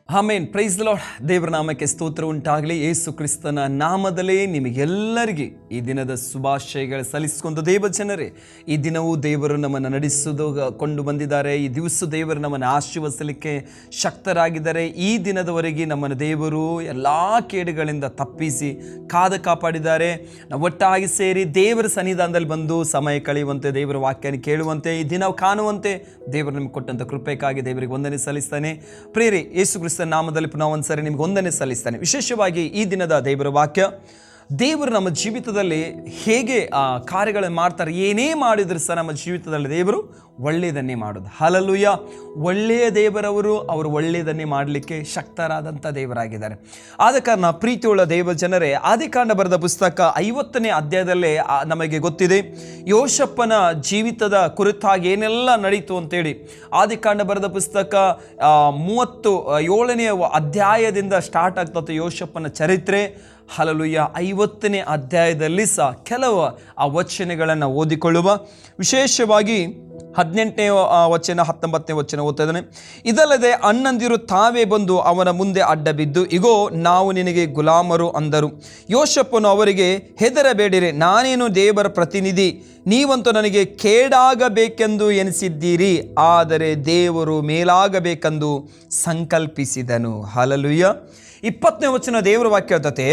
Amen. Praise the lord. ದೇವರ ನಾಮಕ್ಕೆ ಸ್ತೋತ್ರ ಉಂಟಾಗಲಿ. ಯೇಸು ಕ್ರಿಸ್ತನ ನಾಮದಲ್ಲೇ ನಿಮಗೆಲ್ಲರಿಗೆ ಈ ದಿನದ ಶುಭಾಶಯಗಳು ಸಲ್ಲಿಸಿಕೊಂಡು ದೇವ ಜನರೇ, ಈ ದಿನವೂ ದೇವರು ನಮ್ಮನ್ನು ನಡೆಸುವುದು ಕೊಂಡು ಬಂದಿದ್ದಾರೆ. ಈ ದಿವಸ ದೇವರು ನಮ್ಮನ್ನು ಆಶೀರ್ವದಿಸಲಿಕ್ಕೆ ಶಕ್ತರಾಗಿದ್ದಾರೆ. ಈ ದಿನದವರೆಗೆ ನಮ್ಮನ್ನು ದೇವರು ಎಲ್ಲ ಕೇಡುಗಳಿಂದ ತಪ್ಪಿಸಿ ಕಾಪಾಡಿದ್ದಾರೆ. ನಾವು ಒಟ್ಟಾಗಿ ಸೇರಿ ದೇವರ ಸನ್ನಿಧಾನದಲ್ಲಿ ಬಂದು ಸಮಯ ಕಳೆಯುವಂತೆ, ದೇವರ ವಾಕ್ಯನ ಕೇಳುವಂತೆ, ಈ ದಿನ ಕಾಣುವಂತೆ ದೇವರು ನಿಮ್ಗೆ ಕೊಟ್ಟಂಥ ಕೃಪೆಗಾಗಿ ದೇವರಿಗೆ ವಂದನೆ ಸಲ್ಲಿಸ್ತಾನೆ. ಪ್ರೇರೆ ಯೇಸು ಕ್ರಿಸ್ತನ ನಾಮದಲ್ಲಿ ಪುನಃ ಒಂದ್ಸರಿ ನಿಮ್ಗೆ ವಂದನೆ ಸಲ್ಲಿಸ್ತಾನೆ. ವಿಶೇಷವಾಗಿ ಈ ದಿನದ ದೇವರ ವಾಕ್ಯ, ದೇವರು ನಮ್ಮ ಜೀವಿತದಲ್ಲಿ ಹೇಗೆ ಕಾರ್ಯಗಳನ್ನು ಮಾಡ್ತಾರೆ, ಏನೇ ಮಾಡಿದ್ರು ಸಹ ನಮ್ಮ ಜೀವಿತದಲ್ಲಿ ದೇವರು ಒಳ್ಳೆಯದನ್ನೇ ಮಾಡೋದು. ಹಲ್ಲೆಲೂಯಾ. ಒಳ್ಳೆಯ ದೇವರವರು, ಅವರು ಒಳ್ಳೆಯದನ್ನೇ ಮಾಡಲಿಕ್ಕೆ ಶಕ್ತರಾದಂಥ ದೇವರಾಗಿದ್ದಾರೆ. ಆದ ಕಾರಣ ಪ್ರೀತಿಯುಳ್ಳ ದೇವ ಜನರೇ, ಆದಿಕಾಂಡ ಬರೆದ ಪುಸ್ತಕ 50ನೇ ಅಧ್ಯಾಯದಲ್ಲೇ ನಮಗೆ ಗೊತ್ತಿದೆ ಯೋಷಪ್ಪನ ಜೀವಿತದ ಕುರಿತಾಗಿ ಏನೆಲ್ಲ ನಡೀತು ಅಂತೇಳಿ. ಆದಿಕಾಂಡ ಬರೆದ ಪುಸ್ತಕ 37ನೇ ಅಧ್ಯಾಯದಿಂದ ಸ್ಟಾರ್ಟ್ ಆಗ್ತದೆ ಯೋಷಪ್ಪನ ಚರಿತ್ರೆ. ಹಲ್ಲೆಲೂಯಾ. 50ನೇ ಅಧ್ಯಾಯದಲ್ಲಿ ಸಹ ಕೆಲವು ಆ ವಚನಗಳನ್ನು ಓದಿಕೊಳ್ಳುವ. ವಿಶೇಷವಾಗಿ 18ನೇ ವಚನ 19ನೇ ವಚನ ಓದ್ತಾ ಇದ್ದಾನೆ. ಇದಲ್ಲದೆ ಅಣ್ಣಂದಿರು ತಾವೇ ಬಂದು ಅವನ ಮುಂದೆ ಅಡ್ಡ ಬಿದ್ದು, ಇಗೋ ನಾವು ನಿನಗೆ ಗುಲಾಮರು ಅಂದರು. ಯೋಷಪ್ಪನು ಅವರಿಗೆ, ಹೆದರಬೇಡಿರಿ, ನಾನೇನು ದೇವರ ಪ್ರತಿನಿಧಿ, ನೀವಂತೂ ನನಗೆ ಕೇಡಾಗಬೇಕೆಂದು ಎನಿಸಿದ್ದೀರಿ, ಆದರೆ ದೇವರು ಮೇಲಾಗಬೇಕೆಂದು ಸಂಕಲ್ಪಿಸಿದನು. ಹಲ್ಲೆಲೂಯಾ. 20ನೇ ವಚನ ದೇವರ ವಾಕ್ಯ ಹೇಳ್ತತೆ,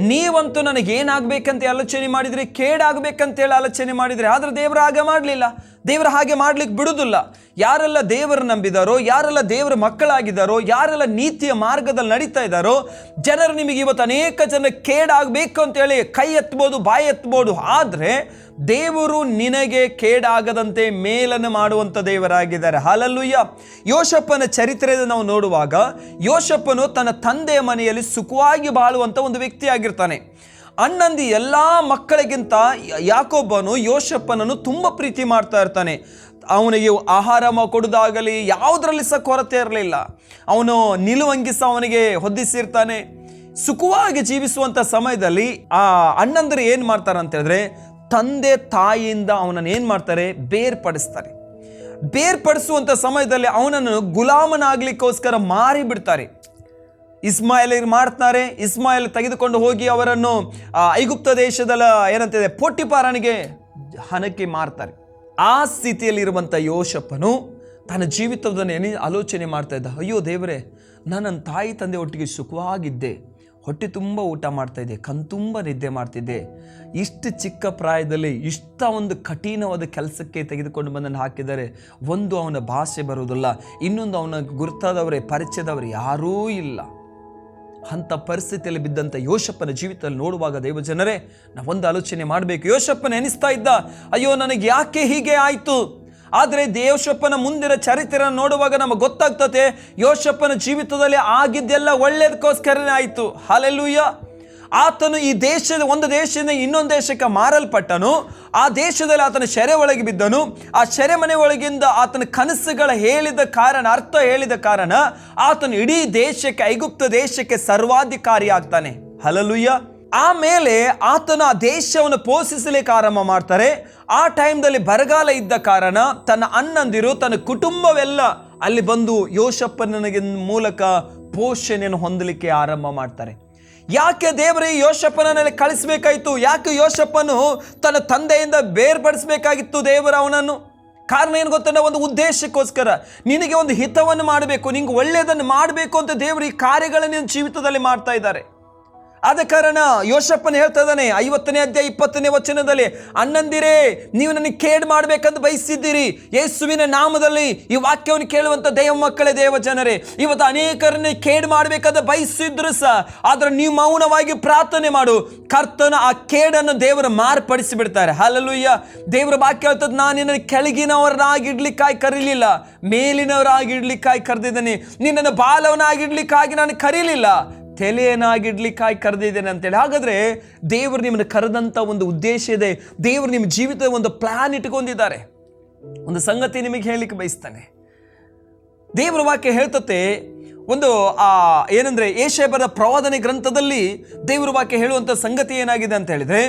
ನೀವಂತೂ ನನಗೇನಾಗಬೇಕಂತ ಆಲೋಚನೆ ಮಾಡಿದರೆ, ಕೇಡಾಗಬೇಕಂತೇಳಿ ಆಲೋಚನೆ ಮಾಡಿದರೆ, ಆದರೆ ದೇವರು ಹಾಗೆ ಮಾಡಲಿಲ್ಲ. ದೇವರು ಹಾಗೆ ಮಾಡ್ಲಿಕ್ಕೆ ಬಿಡುವುದಿಲ್ಲ. ಯಾರೆಲ್ಲ ದೇವರು ನಂಬಿದಾರೋ, ಯಾರೆಲ್ಲ ದೇವರ ಮಕ್ಕಳಾಗಿದ್ದಾರೋ, ಯಾರೆಲ್ಲ ನೀತಿಯ ಮಾರ್ಗದಲ್ಲಿ ನಡೀತಾ ಇದ್ದಾರೋ, ಜನರು ನಿಮಗೆ ಇವತ್ತು ಅನೇಕ ಜನ ಕೇಡಾಗಬೇಕು ಅಂತೇಳಿ ಕೈ ಎತ್ತಬಹುದು, ಬಾಯಿ ಎತ್ತಬಹುದು, ಆದರೆ ದೇವರು ನಿನಗೆ ಕೇಡಾಗದಂತೆ ಮೇಲನ್ನು ಮಾಡುವಂಥ ದೇವರಾಗಿದ್ದಾರೆ. ಹಲ್ಲೆಲೂಯಾ. ಯೋಷಪ್ಪನ ಚರಿತ್ರೆಯನ್ನು ನಾವು ನೋಡುವಾಗ, ಯೋಷಪ್ಪನು ತನ್ನ ತಂದೆಯ ಮನೆಯಲ್ಲಿ ಸುಖವಾಗಿ ಬಾಳುವಂಥ ಒಂದು ವ್ಯಕ್ತಿಯಾಗಿರ್ತಾನೆ. ಅಣ್ಣಂದಿ ಎಲ್ಲ ಮಕ್ಕಳಿಗಿಂತ ಯಾಕೋಬನು ಯೋಷಪ್ಪನನ್ನು ತುಂಬ ಪ್ರೀತಿ ಮಾಡ್ತಾ ಇರ್ತಾನೆ. ಅವನಿಗೆ ಆಹಾರ ಕೊಡೋದಾಗಲಿ ಯಾವುದರಲ್ಲಿ ಸಹ ಕೊರತೆ ಇರಲಿಲ್ಲ. ಅವನು ನಿಲುವಂಗಿ ಸಹ ಅವನಿಗೆ ಹೊದಿಸಿರ್ತಾನೆ. ಸುಖವಾಗಿ ಜೀವಿಸುವಂಥ ಸಮಯದಲ್ಲಿ ಆ ಅಣ್ಣಂದರು ಏನು ಮಾಡ್ತಾರೆ ಅಂತ ಹೇಳಿದ್ರೆ, ತಂದೆ ತಾಯಿಯಿಂದ ಅವನನ್ನು ಏನು ಮಾಡ್ತಾರೆ, ಬೇರ್ಪಡಿಸ್ತಾರೆ. ಬೇರ್ಪಡಿಸುವಂಥ ಸಮಯದಲ್ಲಿ ಅವನನ್ನು ಗುಲಾಮನಾಗ್ಲಿಕ್ಕೋಸ್ಕರ ಮಾರಿ ಬಿಡ್ತಾರೆ. ಇಸ್ಮಾಯಿಲಿಗೆ ಮಾಡ್ತಾರೆ. ಇಸ್ಮಾಯಿಲ್ ತೆಗೆದುಕೊಂಡು ಹೋಗಿ ಅವರನ್ನು ಐಗುಪ್ತ ದೇಶದ ಏನಂತಿದೆ ಪೋಟಿಫಾರನಿಗೆ ಹಣಕ್ಕೆ ಮಾರ್ತಾರೆ. ಆ ಸ್ಥಿತಿಯಲ್ಲಿರುವಂಥ ಯೋಷಪ್ಪನು ತನ್ನ ಜೀವಿತವನ್ನು ಆಲೋಚನೆ ಮಾಡ್ತಾ ಇದ್ದ, ಅಯ್ಯೋ ದೇವರೇ, ನಾನು ನನ್ನ ತಾಯಿ ತಂದೆ ಒಟ್ಟಿಗೆ ಸುಖವಾಗಿದ್ದೆ, ಹೊಟ್ಟೆ ತುಂಬ ಊಟ ಮಾಡ್ತಾಯಿದ್ದೆ, ಕಣ್ತುಂಬ ನಿದ್ದೆ ಮಾಡ್ತಿದ್ದೆ. ಇಷ್ಟು ಚಿಕ್ಕ ಪ್ರಾಯದಲ್ಲಿ ಇಷ್ಟ ಒಂದು ಕಠಿಣವಾದ ಕೆಲಸಕ್ಕೆ ತೆಗೆದುಕೊಂಡು ಬಂದನ್ನು ಹಾಕಿದ್ದಾರೆ. ಒಂದು ಅವನ ಭಾಷೆ ಬರುವುದಿಲ್ಲ, ಇನ್ನೊಂದು ಅವನ ಗುರುತಾದವರೇ ಪರಿಚಯದವರು ಯಾರೂ ಇಲ್ಲ. ಅಂಥ ಪರಿಸ್ಥಿತಿಯಲ್ಲಿ ಬಿದ್ದಂಥ ಯೋಷಪ್ಪನ ಜೀವಿತದಲ್ಲಿ ನೋಡುವಾಗ ದೇವ ಜನರೇ, ನಾವೊಂದು ಆಲೋಚನೆ ಮಾಡಬೇಕು. ಯೋಷಪ್ಪನ ಎನಿಸ್ತಾ ಇದ್ದ, ಅಯ್ಯೋ ನನಗೆ ಯಾಕೆ ಹೀಗೆ ಆಯಿತು. ಆದರೆ ಯೋಷಪ್ಪನ ಮುಂದಿನ ಚರಿತ್ರೆ ನೋಡುವಾಗ ನಮಗೆ ಗೊತ್ತಾಗ್ತದೆ, ಯೋಷಪ್ಪನ ಜೀವಿತದಲ್ಲಿ ಆಗಿದ್ದೆಲ್ಲ ಒಳ್ಳೆಯದಕ್ಕೋಸ್ಕರನೇ ಆಯಿತು. ಹಲ್ಲೆಲೂಯಾ. ಆತನು ಈ ಒಂದು ದೇಶದಿಂದ ಇನ್ನೊಂದು ದೇಶಕ್ಕೆ ಮಾರಲ್ಪಟ್ಟನು. ಆ ದೇಶದಲ್ಲಿ ಆತನ ಸೆರೆ ಒಳಗೆ ಬಿದ್ದನು. ಆ ಸೆರೆಮನೆ ಒಳಗಿಂದ ಆತನ ಕನಸುಗಳ ಅರ್ಥ ಹೇಳಿದ ಕಾರಣ ಆತನು ಇಡೀ ದೇಶಕ್ಕೆ, ಐಗುಪ್ತ ದೇಶಕ್ಕೆ ಸರ್ವಾಧಿಕಾರಿ ಆಗ್ತಾನೆ. ಹಲ್ಲೆಲೂಯಾ. ಆಮೇಲೆ ಆತನು ಆ ದೇಶವನ್ನು ಪೋಷಿಸಲಿಕ್ಕೆ ಆರಂಭ ಮಾಡ್ತಾರೆ. ಆ ಟೈಮ್ದಲ್ಲಿ ಬರಗಾಲ ಇದ್ದ ಕಾರಣ ತನ್ನ ಅಣ್ಣಂದಿರು, ತನ್ನ ಕುಟುಂಬವೆಲ್ಲ ಅಲ್ಲಿ ಬಂದು ಯೋಷಪ್ಪನಿಗೆ ಮೂಲಕ ಪೋಷಣೆಯನ್ನು ಹೊಂದಲಿಕ್ಕೆ ಆರಂಭ ಮಾಡ್ತಾರೆ. ಯಾಕೆ ದೇವರೇ ಯೋಷಪ್ಪನನ್ನಲ್ಲಿ ಕಳಿಸ್ಬೇಕಾಯಿತು? ಯಾಕೆ ಯೋಷಪ್ಪನು ತನ್ನ ತಂದೆಯಿಂದ ಬೇರ್ಪಡಿಸಬೇಕಾಗಿತ್ತು ದೇವರು ಅವನನ್ನು? ಕಾರಣ ಏನು ಗೊತ್ತಂದ್ರೆ, ಒಂದು ಉದ್ದೇಶಕ್ಕೋಸ್ಕರ, ನಿನಗೆ ಒಂದು ಹಿತವನ್ನು ಮಾಡಬೇಕು, ನಿಂಗೆ ಒಳ್ಳೆಯದನ್ನು ಮಾಡಬೇಕು ಅಂತ ದೇವರು ಈ ಕಾರ್ಯಗಳನ್ನು ನಿನ್ನ ಜೀವಿತದಲ್ಲಿ ಮಾಡ್ತಾ ಇದ್ದಾರೆ. ಆದ ಕಾರಣ ಯೋಷಪ್ಪನ ಹೇಳ್ತಾ ಇದ್ದಾನೆ 50ನೇ ಅಧ್ಯಾಯ 20ನೇ ವಚನದಲ್ಲಿ, ಅಣ್ಣಂದಿರೇ, ನೀವು ನನಗೆ ಕೇಡು ಮಾಡಬೇಕಂತ ಬಯಸಿದ್ದೀರಿ. ಯೇಸುವಿನ ನಾಮದಲ್ಲಿ ಈ ವಾಕ್ಯವನ್ನು ಕೇಳುವಂಥ ದೇವ ಮಕ್ಕಳೇ, ದೇವ ಜನರೇ, ಇವತ್ತು ಅನೇಕರನ್ನ ಕೇಡು ಮಾಡಬೇಕಂತ ಬಯಸಿದ್ರು ಸಹ, ಆದರೆ ನೀವು ಮೌನವಾಗಿ ಪ್ರಾರ್ಥನೆ ಮಾಡು, ಕರ್ತನ ಆ ಕೇಡನ್ನು ದೇವರು ಮಾರ್ಪಡಿಸಿ ಬಿಡ್ತಾರೆ. ಹಲ್ಲೆಲೂಯಾ. ದೇವರ ವಾಕ್ಯ ಹೇಳ್ತದೆ, ನಾನು ನಿನ್ನನ್ನು ಕೆಳಗಿನವರನ್ನಾಗಿಡ್ಲಿಕ್ಕಾಗಿ ಕರೀಲಿಲ್ಲ, ಮೇಲಿನವರಾಗಿಡ್ಲಿಕ್ಕಾಗಿ ಕರೆದಿದ್ದೇನೆ. ನಿನ್ನನ್ನು ಬಾಲವನಾಗಿಡ್ಲಿಕ್ಕಾಗಿ ನಾನು ಕರೀಲಿಲ್ಲ, ತಲೆಯನ್ನಾಗಿಡ್ಲಿಕ್ಕಾಗಿ ಕರೆದಿದ್ದೇನೆ ಅಂತೇಳಿ. ಹಾಗಾದರೆ ದೇವರು ನಿಮ್ಮನ್ನು ಕರೆದಂಥ ಒಂದು ಉದ್ದೇಶ ಇದೆ. ದೇವರು ನಿಮ್ಮ ಜೀವಿತದ ಒಂದು ಪ್ಲಾನ್ ಇಟ್ಕೊಂಡಿದ್ದಾರೆ. ಒಂದು ಸಂಗತಿ ನಿಮಗೆ ಹೇಳಲಿಕ್ಕೆ ಬಯಸ್ತಾನೆ. ದೇವರ ವಾಕ್ಯ ಹೇಳ್ತತೆ, ಒಂದು ಏನಂದ್ರೆ ಯೆಶಾಯ ಬರೆದ ಪ್ರವಾದನೆ ಗ್ರಂಥದಲ್ಲಿ ದೇವರ ವಾಕ್ಯ ಹೇಳುವಂಥ ಸಂಗತಿ ಏನಾಗಿದೆ ಅಂತ ಹೇಳಿದ್ರೆ,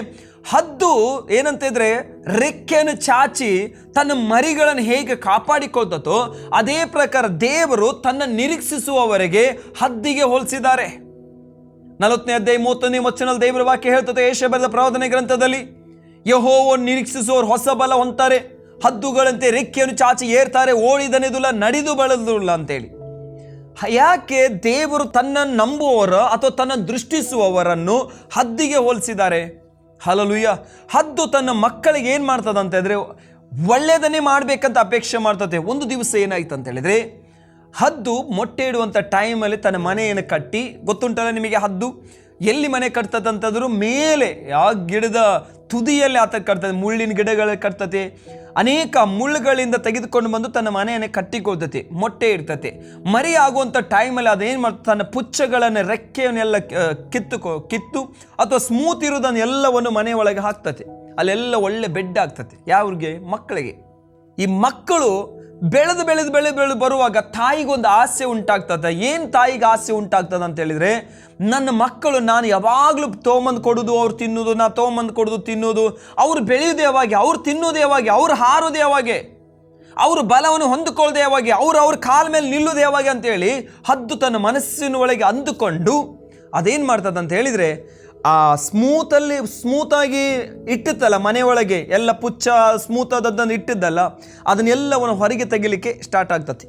ಹದ್ದು ಏನಂತ ಇದ್ರೆ ರೆಕ್ಕೆಯನ್ನು ಚಾಚಿ ತನ್ನ ಮರಿಗಳನ್ನು ಹೇಗೆ ಕಾಪಾಡಿಕೊಳ್ತತೋ ಅದೇ ಪ್ರಕಾರ ದೇವರು ತನ್ನ ನಿರೀಕ್ಷಿಸುವವರೆಗೆ ಹದ್ದಿಗೆ ಹೋಲಿಸಿದ್ದಾರೆ. 40ನೇ ಅಧ್ಯಾಯ 31ನೇ ವಚನದಲ್ಲಿ ದೇವರ ವಾಕ್ಯ ಹೇಳ್ತದೆ, ಯೆಶಾಯ ಬರೆದ ಪ್ರವಾದನೆ ಗ್ರಂಥದಲ್ಲಿ, ಯೆಹೋವನು ನಿರೀಕ್ಷಿಸುವವರು ಹೊಸ ಬಲ ಹೊಂತಾರೆ, ಹದ್ದುಗಳಂತೆ ರೆಕ್ಕೆಯನ್ನು ಚಾಚಿ ಏರ್ತಾರೆ, ಓಡಿದನೆದುಲ್ಲ ನಡೆದು ಬಳದುಲ್ಲ ಅಂತೇಳಿ. ಯಾಕೆ ದೇವರು ತನ್ನ ನಂಬುವವರ ಅಥವಾ ತನ್ನ ದೃಷ್ಟಿಸುವವರನ್ನು ಹದ್ದಿಗೆ ಹೋಲಿಸಿದ್ದಾರೆ? ಹಲ್ಲೆಲೂಯಾ. ಹದ್ದು ತನ್ನ ಮಕ್ಕಳಿಗೆ ಏನು ಮಾಡ್ತದೆ ಅಂತ ಹೇಳಿದ್ರೆ ಒಳ್ಳೆಯದನ್ನೇ ಮಾಡಬೇಕಂತ ಅಪೇಕ್ಷೆ ಮಾಡ್ತದೆ. ಒಂದು ದಿವಸ ಏನಾಯ್ತು ಅಂತ ಹೇಳಿದ್ರೆ, ಹದ್ದು ಮೊಟ್ಟೆ ಇಡುವಂಥ ಟೈಮಲ್ಲಿ ತನ್ನ ಮನೆಯನ್ನು ಕಟ್ಟಿ, ಗೊತ್ತುಂಟಲ್ಲ ನಿಮಗೆ ಹದ್ದು ಎಲ್ಲಿ ಮನೆ ಕಟ್ತದೆ ಅಂತಂದ್ರು ಮೇಲೆ ಆ ಗಿಡದ ತುದಿಯಲ್ಲಿ ಆತ ಕಟ್ತದೆ, ಮುಳ್ಳಿನ ಗಿಡಗಳಲ್ಲಿ ಕಟ್ತತೆ, ಅನೇಕ ಮುಳ್ಳುಗಳಿಂದ ತೆಗೆದುಕೊಂಡು ಬಂದು ತನ್ನ ಮನೆಯನ್ನೇ ಕಟ್ಟಿಕೊಳ್ತತೆ, ಮೊಟ್ಟೆ ಇಡ್ತತೆ. ಮರಿ ಆಗುವಂಥ ಟೈಮಲ್ಲಿ ಅದೇನು ಮಾಡ್ತದೆ, ತನ್ನ ಪುಚ್ಚಗಳನ್ನು ರೆಕ್ಕೆಯನ್ನೆಲ್ಲ ಕಿತ್ತು ಅಥವಾ ಸ್ಮೂತ್ ಇರೋದನ್ನು ಎಲ್ಲವನ್ನು ಮನೆ ಒಳಗೆ ಹಾಕ್ತತೆ. ಅಲ್ಲೆಲ್ಲ ಒಳ್ಳೆ ಬೆಡ್ ಆಗ್ತದೆ. ಯಾವ್ರಿಗೆ? ಮಕ್ಕಳಿಗೆ. ಈ ಮಕ್ಕಳು ಬೆಳೆದು ಬರುವಾಗ ತಾಯಿಗೊಂದು ಆಸೆ ಉಂಟಾಗ್ತದೆ. ಏನು ತಾಯಿಗೆ ಆಸೆ ಉಂಟಾಗ್ತದೆ ಅಂತ ಹೇಳಿದ್ರೆ, ನನ್ನ ಮಕ್ಕಳು ನಾನು ಯಾವಾಗಲೂ ತೊಗೊಂಬಂದು ಕೊಡೋದು, ಅವ್ರು ತಿನ್ನೋದು, ನಾ ತೊಗೊಂಬಂದು ಕೊಡೋದು ತಿನ್ನೋದು, ಅವ್ರು ಬೆಳೆಯೋದು ಯಾವಾಗ, ಅವ್ರು ತಿನ್ನೋದು ಯಾವಾಗ, ಅವ್ರು ಹಾರೋದು ಯಾವಾಗ, ಅವರು ಬಲವನ್ನು ಹೊಂದಿಕೊಳ್ಳೋದು ಯಾವಾಗ, ಅವ್ರ ಕಾಲ ಮೇಲೆ ನಿಲ್ಲೋದು ಯಾವಾಗ ಅಂತೇಳಿ ಹದ್ದು ತನ್ನ ಮನಸ್ಸಿನ ಒಳಗೆ ಅಂದುಕೊಂಡು ಅದೇನು ಮಾಡ್ತದೆ ಅಂತ ಹೇಳಿದರೆ, ಆ ಸ್ಮೂತಾಗಿ ಇಟ್ಟಿತ್ತಲ್ಲ ಮನೆಯೊಳಗೆ ಎಲ್ಲ ಪುಚ್ಚ ಸ್ಮೂತ್ ಆದದ್ದನ್ನು ಇಟ್ಟಿದ್ದಲ್ಲ, ಅದನ್ನೆಲ್ಲವನ್ನು ಹೊರಗೆ ತೆಗಿಲಿಕ್ಕೆ ಸ್ಟಾರ್ಟ್ ಆಗ್ತತಿ.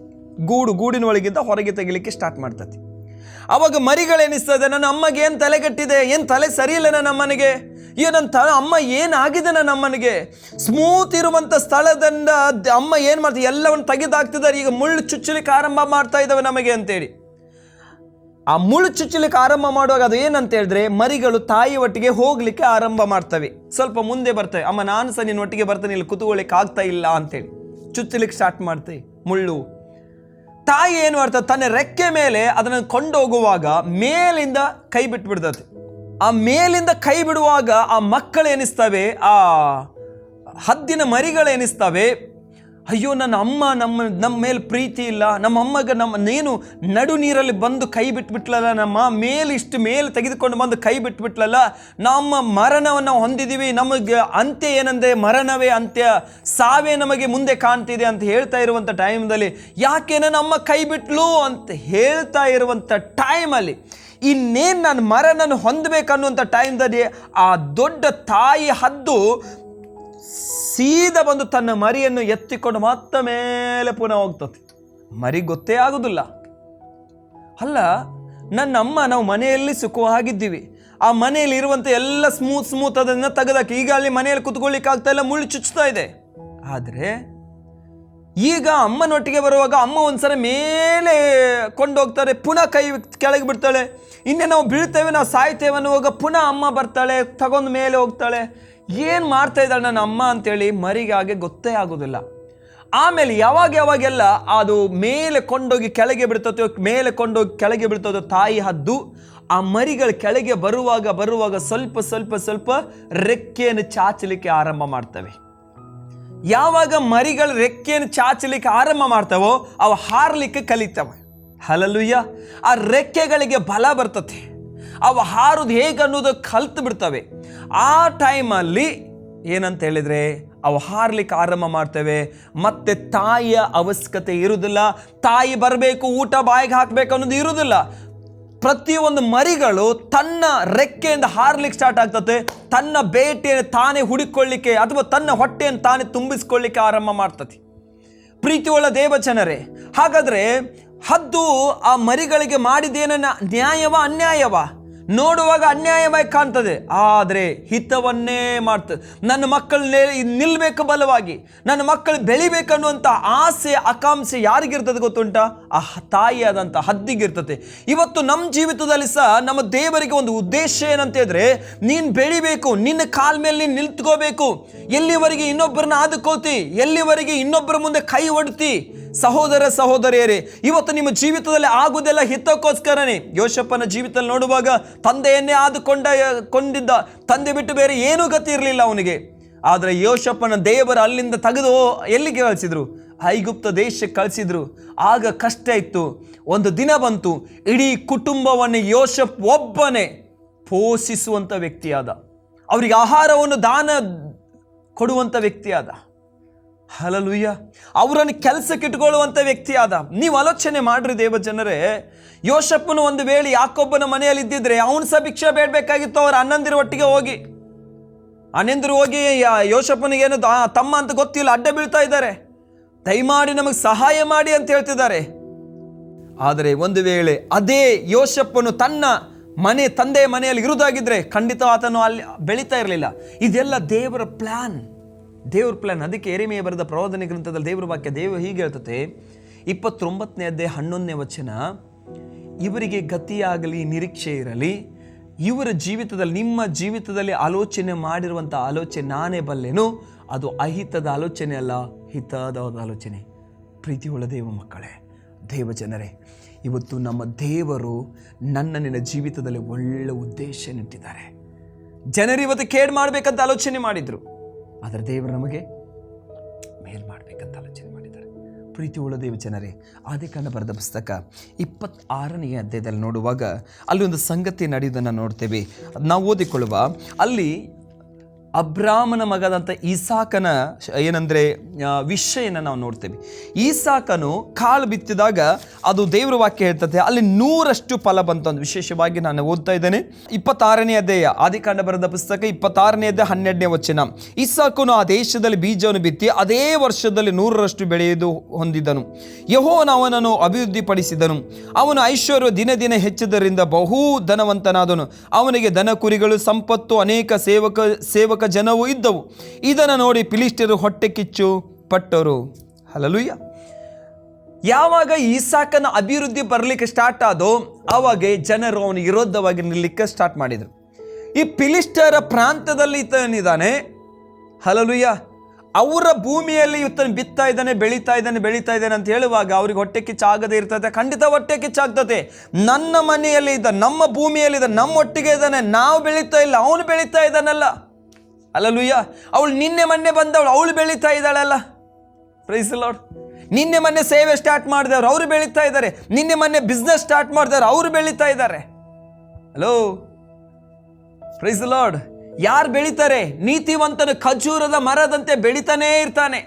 ಗೂಡಿನ ಒಳಗಿಂದ ಹೊರಗೆ ತೆಗಿಲಿಕ್ಕೆ ಸ್ಟಾರ್ಟ್ ಮಾಡ್ತತಿ. ಅವಾಗ ಮರಿಗಳೇನಿಸ್ತದೆ, ನನ್ನ ಅಮ್ಮಗೆ ಏನು ತಲೆಗಟ್ಟಿದೆ, ಏನು ತಲೆ ಸರಿ ಇಲ್ಲ ನನ್ನ ಅಮ್ಮನಿಗೆ, ಅಮ್ಮ ಏನಾಗಿದೆ ನನ್ನ ಅಮ್ಮನಿಗೆ, ಸ್ಮೂತ್ ಇರುವಂಥ ಸ್ಥಳದಿಂದ ಅಮ್ಮ ಏನು ಮಾಡ್ತೀವಿ ಎಲ್ಲವನ್ನು ತೆಗೆದಾಕ್ತಿದ್ದಾರೆ, ಈಗ ಮುಳ್ಳು ಚುಚ್ಚಲಿಕ್ಕೆ ಆರಂಭ ಮಾಡ್ತಾ ಇದ್ದಾವೆ ನಮಗೆ ಅಂತೇಳಿ. ಆ ಮುಳ್ಳು ಚುಚ್ಚಲಿಕ್ಕೆ ಆರಂಭ ಮಾಡುವಾಗ ಅದು ಏನಂತ ಹೇಳಿದ್ರೆ, ಮರಿಗಳು ತಾಯಿ ಒಟ್ಟಿಗೆ ಹೋಗ್ಲಿಕ್ಕೆ ಆರಂಭ ಮಾಡ್ತವೆ, ಸ್ವಲ್ಪ ಮುಂದೆ ಬರ್ತವೆ. ಅಮ್ಮ ನಾನು ಸಹ ನಿನ್ನ ಒಟ್ಟಿಗೆ ಬರ್ತೇನೆ, ಇಲ್ಲಿ ಕುತ್ಕೊಳ್ಳಿಕ್ಕೆ ಆಗ್ತಾ ಇಲ್ಲ ಅಂತೇಳಿ ಚುಚ್ಚಲಿಕ್ಕೆ ಸ್ಟಾರ್ಟ್ ಮಾಡ್ತೇವೆ ಮುಳ್ಳು. ತಾಯಿ ಏನು ಮಾಡ್ತದೆ, ತನ್ನ ರೆಕ್ಕೆ ಮೇಲೆ ಅದನ್ನು ಕೊಂಡೋಗುವಾಗ ಮೇಲಿಂದ ಕೈ ಬಿಟ್ಬಿಡ್ತದೆ. ಆ ಮೇಲಿಂದ ಕೈ ಬಿಡುವಾಗ ಆ ಮಕ್ಕಳು ಎನಿಸ್ತವೆ, ಆ ಹದ್ದಿನ ಮರಿಗಳೇನಿಸ್ತವೆ, ಅಯ್ಯೋ ನನ್ನ ಅಮ್ಮ ನಮ್ಮ ಮೇಲೆ ಪ್ರೀತಿ ಇಲ್ಲ, ನಮ್ಮ ಅಮ್ಮಗೆ ನೀನು ನಡು ನೀರಲ್ಲಿ ಬಂದು ಕೈ ಬಿಟ್ಬಿಟ್ಲಲ್ಲ, ನಮ್ಮ ಇಷ್ಟು ಮೇಲೆ ತೆಗೆದುಕೊಂಡು ಬಂದು ಕೈ ಬಿಟ್ಬಿಟ್ಲಲ್ಲ, ನಮ್ಮ ಮರಣವನ್ನು ಹೊಂದಿದ್ದೀವಿ, ನಮಗೆ ಅಂತ್ಯ ಏನಂದರೆ ಮರಣವೇ ಅಂತ್ಯ, ಸಾವೇ ನಮಗೆ ಮುಂದೆ ಕಾಣ್ತಿದೆ ಅಂತ ಹೇಳ್ತಾ ಇರುವಂಥ ಟೈಮ್ದಲ್ಲಿ, ಯಾಕೆ ನನ್ನ ಅಮ್ಮ ಕೈ ಬಿಟ್ಲು ಅಂತ ಹೇಳ್ತಾ ಇರುವಂಥ ಟೈಮಲ್ಲಿ ಇನ್ನೇನು ನಾನು ಮರಣನ ಹೊಂದಬೇಕನ್ನುವಂಥ ಟೈಮ್ದಲ್ಲಿ ಆ ದೊಡ್ಡ ತಾಯಿ ಹದ್ದು ಸೀದಾ ಬಂದು ತನ್ನ ಮರಿಯನ್ನು ಎತ್ತಿಕೊಂಡು ಮತ್ತೆ ಮೇಲೆ ಪುನಃ ಹೋಗ್ತದೆ. ಮರಿ ಗೊತ್ತೇ ಆಗೋದಿಲ್ಲ. ಅಲ್ಲ, ನನ್ನ ಅಮ್ಮ ನಾವು ಮನೆಯಲ್ಲಿ ಸುಖವಾಗಿದ್ದೀವಿ, ಆ ಮನೆಯಲ್ಲಿ ಇರುವಂಥ ಎಲ್ಲ ಸ್ಮೂತ್ ಅದನ್ನು ತೆಗೆದಾಕಿ ಈಗ ಅಲ್ಲಿ ಮನೆಯಲ್ಲಿ ಕುತ್ಕೊಳ್ಳಿಕ್ಕೆ ಆಗ್ತಾ ಇಲ್ಲ, ಮುಳ್ಳು ಚುಚ್ಚುತ್ತಾ ಇದೆ. ಆದರೆ ಈಗ ಅಮ್ಮನೊಟ್ಟಿಗೆ ಬರುವಾಗ ಅಮ್ಮ ಒಂದ್ಸಲ ಮೇಲೆ ಕೊಂಡೋಗ್ತಾರೆ, ಪುನಃ ಕೈ ಕೆಳಗೆ ಬಿಡ್ತಾಳೆ, ಇನ್ನೇ ನಾವು ಬೀಳ್ತೇವೆ ನಾವು ಸಾಯ್ತೇವೆ ಅನ್ನುವಾಗ ಪುನಃ ಅಮ್ಮ ಬರ್ತಾಳೆ, ತಗೊಂಡು ಮೇಲೆ ಹೋಗ್ತಾಳೆ. ಏನು ಮಾಡ್ತಾ ಇದ್ದಾಳೆ ನನ್ನ ಅಮ್ಮ ಅಂತೇಳಿ ಮರಿಗೆ ಹಾಗೆ ಗೊತ್ತೇ ಆಗೋದಿಲ್ಲ. ಆಮೇಲೆ ಯಾವಾಗೆಲ್ಲ ಅದು ಮೇಲೆ ಕೊಂಡೋಗಿ ಕೆಳಗೆ ಬಿಡ್ತದೋ, ಮೇಲೆ ಕೊಂಡೋಗಿ ಕೆಳಗೆ ಬಿಡ್ತದೋ ತಾಯಿ ಹದ್ದು, ಆ ಮರಿಗಳು ಕೆಳಗೆ ಬರುವಾಗ ಸ್ವಲ್ಪ ರೆಕ್ಕೆಯನ್ನು ಚಾಚಲಿಕ್ಕೆ ಆರಂಭ ಮಾಡ್ತವೆ. ಯಾವಾಗ ಮರಿಗಳು ರೆಕ್ಕೆಯನ್ನು ಚಾಚಲಿಕ್ಕೆ ಆರಂಭ ಮಾಡ್ತಾವೋ ಅವು ಹಾರಲಿಕ್ಕೆ ಕಲಿತವೆ. ಹಲ್ಲೆಲೂಯಾ. ಆ ರೆಕ್ಕೆಗಳಿಗೆ ಬಲ ಬರ್ತದೆ, ಅವು ಹಾರೋದು ಹೇಗೆ ಅನ್ನೋದು ಕಲ್ತು ಬಿಡ್ತವೆ. ಆ ಟೈಮಲ್ಲಿ ಏನಂತ ಹೇಳಿದರೆ ಅವು ಹಾರಲಿಕ್ಕೆ ಆರಂಭ ಮಾಡ್ತವೆ. ಮತ್ತೆ ತಾಯಿಯ ಅವಶ್ಯಕತೆ ಇರುವುದಿಲ್ಲ, ತಾಯಿ ಬರಬೇಕು ಊಟ ಬಾಯಿಗೆ ಹಾಕಬೇಕು ಅನ್ನೋದು ಇರುವುದಿಲ್ಲ. ಪ್ರತಿಯೊಂದು ಮರಿಗಳು ತನ್ನ ರೆಕ್ಕೆಯಿಂದ ಹಾರಲಿಕ್ಕೆ ಸ್ಟಾರ್ಟ್ ಆಗ್ತದೆ, ತನ್ನ ಬೇಟೆಯನ್ನು ತಾನೇ ಹುಡುಕೊಳ್ಳಿಕ್ಕೆ ಅಥವಾ ತನ್ನ ಹೊಟ್ಟೆಯನ್ನು ತಾನೇ ತುಂಬಿಸ್ಕೊಳ್ಳಿಕ್ಕೆ ಆರಂಭ ಮಾಡ್ತದೆ. ಪ್ರೀತಿಯುಳ್ಳ ದೇವಜನರೇ, ಹಾಗಾದರೆ ಹದ್ದು ಆ ಮರಿಗಳಿಗೆ ಮಾಡಿದ್ದೇನ ನ್ಯಾಯವ ಅನ್ಯಾಯವ? ನೋಡುವಾಗ ಅನ್ಯಾಯವಾಗಿ ಕಾಣ್ತದೆ, ಆದರೆ ಹಿತವನ್ನೇ ಮಾಡ್ತದೆ. ನನ್ನ ಮಕ್ಕಳು ನಿಲ್ಲಬೇಕು ಬಲವಾಗಿ, ನನ್ನ ಮಕ್ಕಳು ಬೆಳಿಬೇಕನ್ನುವಂಥ ಆಸೆ ಆಕಾಂಕ್ಷೆ ಯಾರಿಗಿರ್ತದೆ ಗೊತ್ತುಂಟ? ಆ ತಾಯಿಯಾದಂಥ ಹದ್ದಿಗಿರ್ತದೆ. ಇವತ್ತು ನಮ್ಮ ಜೀವಿತದಲ್ಲಿ ಸಹ ನಮ್ಮ ದೇವರಿಗೆ ಒಂದು ಉದ್ದೇಶ ಏನಂತ ಹೇಳಿದ್ರೆ, ನೀನು ಬೆಳಿಬೇಕು, ನಿನ್ನ ಕಾಲ ಮೇಲೆ ನೀನು ನಿಂತ್ಕೋಬೇಕು. ಎಲ್ಲಿವರೆಗೆ ಇನ್ನೊಬ್ಬರನ್ನ ಆದುಕೋತಿ, ಎಲ್ಲಿವರೆಗೆ ಇನ್ನೊಬ್ಬರ ಮುಂದೆ ಕೈ ಒಡ್ತಿ? ಸಹೋದರಿಯರೇ, ಇವತ್ತು ನಿಮ್ಮ ಜೀವಿತದಲ್ಲಿ ಆಗುವುದೆಲ್ಲ ಹಿತಕ್ಕೋಸ್ಕರನೇ. ಯೋಸೇಫನ ಜೀವಿತದಲ್ಲಿ ನೋಡುವಾಗ ತಂದೆಯನ್ನೇ ಕೊಂಡಿದ್ದ, ತಂದೆ ಬಿಟ್ಟು ಬೇರೆ ಏನೂ ಗತಿ ಇರಲಿಲ್ಲ ಅವನಿಗೆ. ಆದರೆ ಯೋಸೇಫನ ದೇವರು ಅಲ್ಲಿಂದ ತೆಗೆದು ಎಲ್ಲಿಗೆ ಕಳಿಸಿದ್ರು? ಐಗುಪ್ತ ದೇಶಕ್ಕೆ ಕಳಿಸಿದ್ರು. ಆಗ ಕಷ್ಟ ಇತ್ತು. ಒಂದು ದಿನ ಬಂತು, ಇಡೀ ಕುಟುಂಬವನ್ನು ಯೋಸೇಫ್ ಒಬ್ಬನೇ ಪೋಷಿಸುವಂಥ ವ್ಯಕ್ತಿಯಾದ, ಅವರಿಗೆ ಆಹಾರವನ್ನು ದಾನ ಕೊಡುವಂಥ ವ್ಯಕ್ತಿಯಾದ. ಹಲ್ಲೆಲೂಯಾ. ಅವರನ್ನು ಕೆಲಸಕ್ಕೆ ಇಟ್ಕೊಳ್ಳುವಂಥ ವ್ಯಕ್ತಿಯಾದ. ನೀವು ಆಲೋಚನೆ ಮಾಡ್ರಿ ದೇವ ಜನರೇ, ಯೋಸೇಫನು ಒಂದು ವೇಳೆ ಯಾಕೋಬನ ಮನೆಯಲ್ಲಿ ಇದ್ದಿದ್ರೆ ಅವನು ಸಹ ಭಿಕ್ಷೆ ಬೇಡಬೇಕಾಗಿತ್ತು. ಅವರ ಅಣ್ಣಂದಿರ ಒಟ್ಟಿಗೆ ಹೋಗಿ, ಅಣ್ಣಂದಿರು ಹೋಗಿ ಯೋಸೇಫನಿಗೆ ಏನು ತಮ್ಮ ಅಂತ ಗೊತ್ತಿಲ್ಲ, ಅಡ್ಡ ಬೀಳ್ತಾ ಇದ್ದಾರೆ, ದಯಮಾಡಿ ನಮಗೆ ಸಹಾಯ ಮಾಡಿ ಅಂತ ಹೇಳ್ತಿದ್ದಾರೆ. ಆದರೆ ಒಂದು ವೇಳೆ ಅದೇ ಯೋಸೇಫನು ತನ್ನ ತಂದೆಯ ಮನೆಯಲ್ಲಿ ಇರುವುದಾಗಿದ್ರೆ ಖಂಡಿತ ಆತನು ಅಲ್ಲಿ ಬೆಳೀತಾ ಇರಲಿಲ್ಲ. ಇದೆಲ್ಲ ದೇವರ ಪ್ಲಾನ್. ಅದಕ್ಕೆ ಯೆರೆಮೀಯ ಬರೆದ ಪ್ರವಾದನೆ ಗ್ರಂಥದಲ್ಲಿ ದೇವರ ವಾಕ್ಯ ಹೀಗೆ ಹೇಳ್ತದೆ, 29ನೇ ಅಧ್ಯಾಯ 11ನೇ ವಚನ, ಇವರಿಗೆ ಗತಿಯಾಗಲಿ, ನಿರೀಕ್ಷೆ ಇರಲಿ, ಇವರ ಜೀವಿತದಲ್ಲಿ, ನಿಮ್ಮ ಜೀವಿತದಲ್ಲಿ ಆಲೋಚನೆ ಮಾಡಿರುವಂಥ ಆಲೋಚನೆ ನಾನೇ ಬಲ್ಲೆನು, ಅದು ಅಹಿತದ ಆಲೋಚನೆ ಅಲ್ಲ, ಹಿತದ ಆಲೋಚನೆ. ಪ್ರೀತಿಯುಳ್ಳ ದೇವ ಮಕ್ಕಳೇ, ದೇವ ಜನರೇ, ಇವತ್ತು ನಮ್ಮ ದೇವರು ನಿನ್ನ ಜೀವಿತದಲ್ಲಿ ಒಳ್ಳೆ ಉದ್ದೇಶ ಇಟ್ಟಿದ್ದಾರೆ. ಜನರು ಇವತ್ತು ಕೇಡು ಮಾಡಬೇಕಂತ ಆಲೋಚನೆ ಮಾಡಿದ್ರು, ಆದರೆ ದೇವರು ನಮಗೆ ಮೇಲ್ ಮಾಡಬೇಕಂತ ಆಲೋಚನೆ ಮಾಡಿದ್ದಾರೆ. ಪ್ರೀತಿಯುಳ್ಳ ದೇವ ಜನರೇ, ಆದಿಕಾಂಡ ಬರೆದ ಪುಸ್ತಕ 26ನೇ ಅಧ್ಯಾಯದಲ್ಲಿ ನೋಡುವಾಗ ಅಲ್ಲಿ ಒಂದು ಸಂಗತಿ ನಡೆಯುವುದನ್ನು ನೋಡ್ತೇವೆ. ನಾವು ಓದಿಕೊಳ್ಳುವ ಅಲ್ಲಿ ಅಬ್ರಾಮನ ಮಗದಂಥ ಈಸಾಕನ ಏನಂದರೆ ವಿಷಯನ ನಾವು ನೋಡ್ತೇವೆ. ಈಸಾಕನು ಕಾಳು ಬಿತ್ತಿದಾಗ ಅದು ದೇವರ ವಾಕ್ಯ ಹೇಳ್ತದೆ, ಅಲ್ಲಿ 100ರಷ್ಟು ಫಲ ಬಂತು ಅಂತ. ವಿಶೇಷವಾಗಿ ನಾನು ಓದ್ತಾ ಇದ್ದೇನೆ 26ನೇ ಅಧ್ಯಾಯ, ಆದಿಕಾಂಡ ಬರೆದ ಪುಸ್ತಕ 26ನೇ ಅಧ್ಯಾಯ 12ನೇ ವಚನ. ಈಸಾಕನು ಆ ದೇಶದಲ್ಲಿ ಬೀಜವನ್ನು ಬಿತ್ತಿ ಅದೇ ವರ್ಷದಲ್ಲಿ 100ರಷ್ಟು ಬೆಳೆಯುವುದು ಹೊಂದಿದನು. ಯೆಹೋವನು ಅವನನ್ನು ಅಭಿವೃದ್ಧಿಪಡಿಸಿದನು. ಅವನು ಐಶ್ವರ್ಯ ದಿನ ದಿನ ಹೆಚ್ಚುವುದರಿಂದ ಬಹು ಧನವಂತನಾದನು. ಅವನಿಗೆ ದನ ಕುರಿಗಳು, ಸಂಪತ್ತು, ಅನೇಕ ಸೇವಕ ಜನವು ಇದ್ದವು. ಇದನ್ನು ನೋಡಿ ಫಿಲಿಷ್ಟಿಯರು ಹೊಟ್ಟೆ ಕಿಚ್ಚು ಪಟ್ಟರು. ಹಲ್ಲೆಲೂಯಾ. ಯಾವಾಗ ಈಸಾಕನ ಅಭಿವೃದ್ಧಿ ಬರಲಿಕ್ಕೆ ಸ್ಟಾರ್ಟ್ ಆದೋ ಆವಾಗ ಜನರು ಅವನು ವಿರೋಧವಾಗಿ ನಿಲ್ಲಲಿಕ್ಕೆ ಸ್ಟಾರ್ಟ್ ಮಾಡಿದರು. ಈ ಫಿಲಿಷ್ಟಿಯರ ಪ್ರಾಂತದಲ್ಲಿ ಈತನಿದ್ದಾನೆ. ಹಲ್ಲೆಲೂಯಾ. ಅವರ ಭೂಮಿಯಲ್ಲಿ ಇವತ್ತನ್ನು ಬಿತ್ತಾ ಇದ್ದಾನೆ, ಬೆಳೀತಾ ಇದ್ದಾನೆ ಅಂತ ಹೇಳುವಾಗ ಅವ್ರಿಗೆ ಹೊಟ್ಟೆ ಕಿಚ್ಚಾಗದೇ ಇರ್ತದೆ. ಖಂಡಿತ ಹೊಟ್ಟೆ ಕಿಚ್ಚಾಗ್ತದೆ. ನನ್ನ ಮನೆಯಲ್ಲಿ ಇದ್ದ, ನಮ್ಮ ಭೂಮಿಯಲ್ಲಿ ಇದ್ದ, ನಮ್ಮ ಒಟ್ಟಿಗೆ ಇದ್ದಾನೆ, ನಾವು ಬೆಳೀತಾ ಇಲ್ಲ, ಅವನು ಬೆಳೀತಾ ಇದ್ದಾನಲ್ಲ. ಹಲ್ಲೆಲೂಯಾ. ಅವಳು ನಿನ್ನೆ ಮೊನ್ನೆ ಬಂದವಳು, ಅವಳು ಬೆಳೀತಾ ಇದ್ದಾಳಲ್ಲ. Price the lord. ನಿನ್ನೆ ಮೊನ್ನೆ ಸೇವೆ ಸ್ಟಾರ್ಟ್ ಮಾಡಿದವರು ಅವರು ಬೆಳೀತಾ ಇದ್ದಾರೆ. ನಿನ್ನೆ ಮೊನ್ನೆ ಬಿಸ್ನೆಸ್ ಸ್ಟಾರ್ಟ್ ಮಾಡಿದವರು ಅವರು ಬೆಳೀತಾ ಇದ್ದಾರೆ. Hello, praise the lord. ಯಾರು ಬೆಳೀತಾರೆ? ನೀತಿವಂತನ ಖಜೂರದ ಮರದಂತೆ ಬೆಳೀತಾನೇ ಇರ್ತಾನೆ.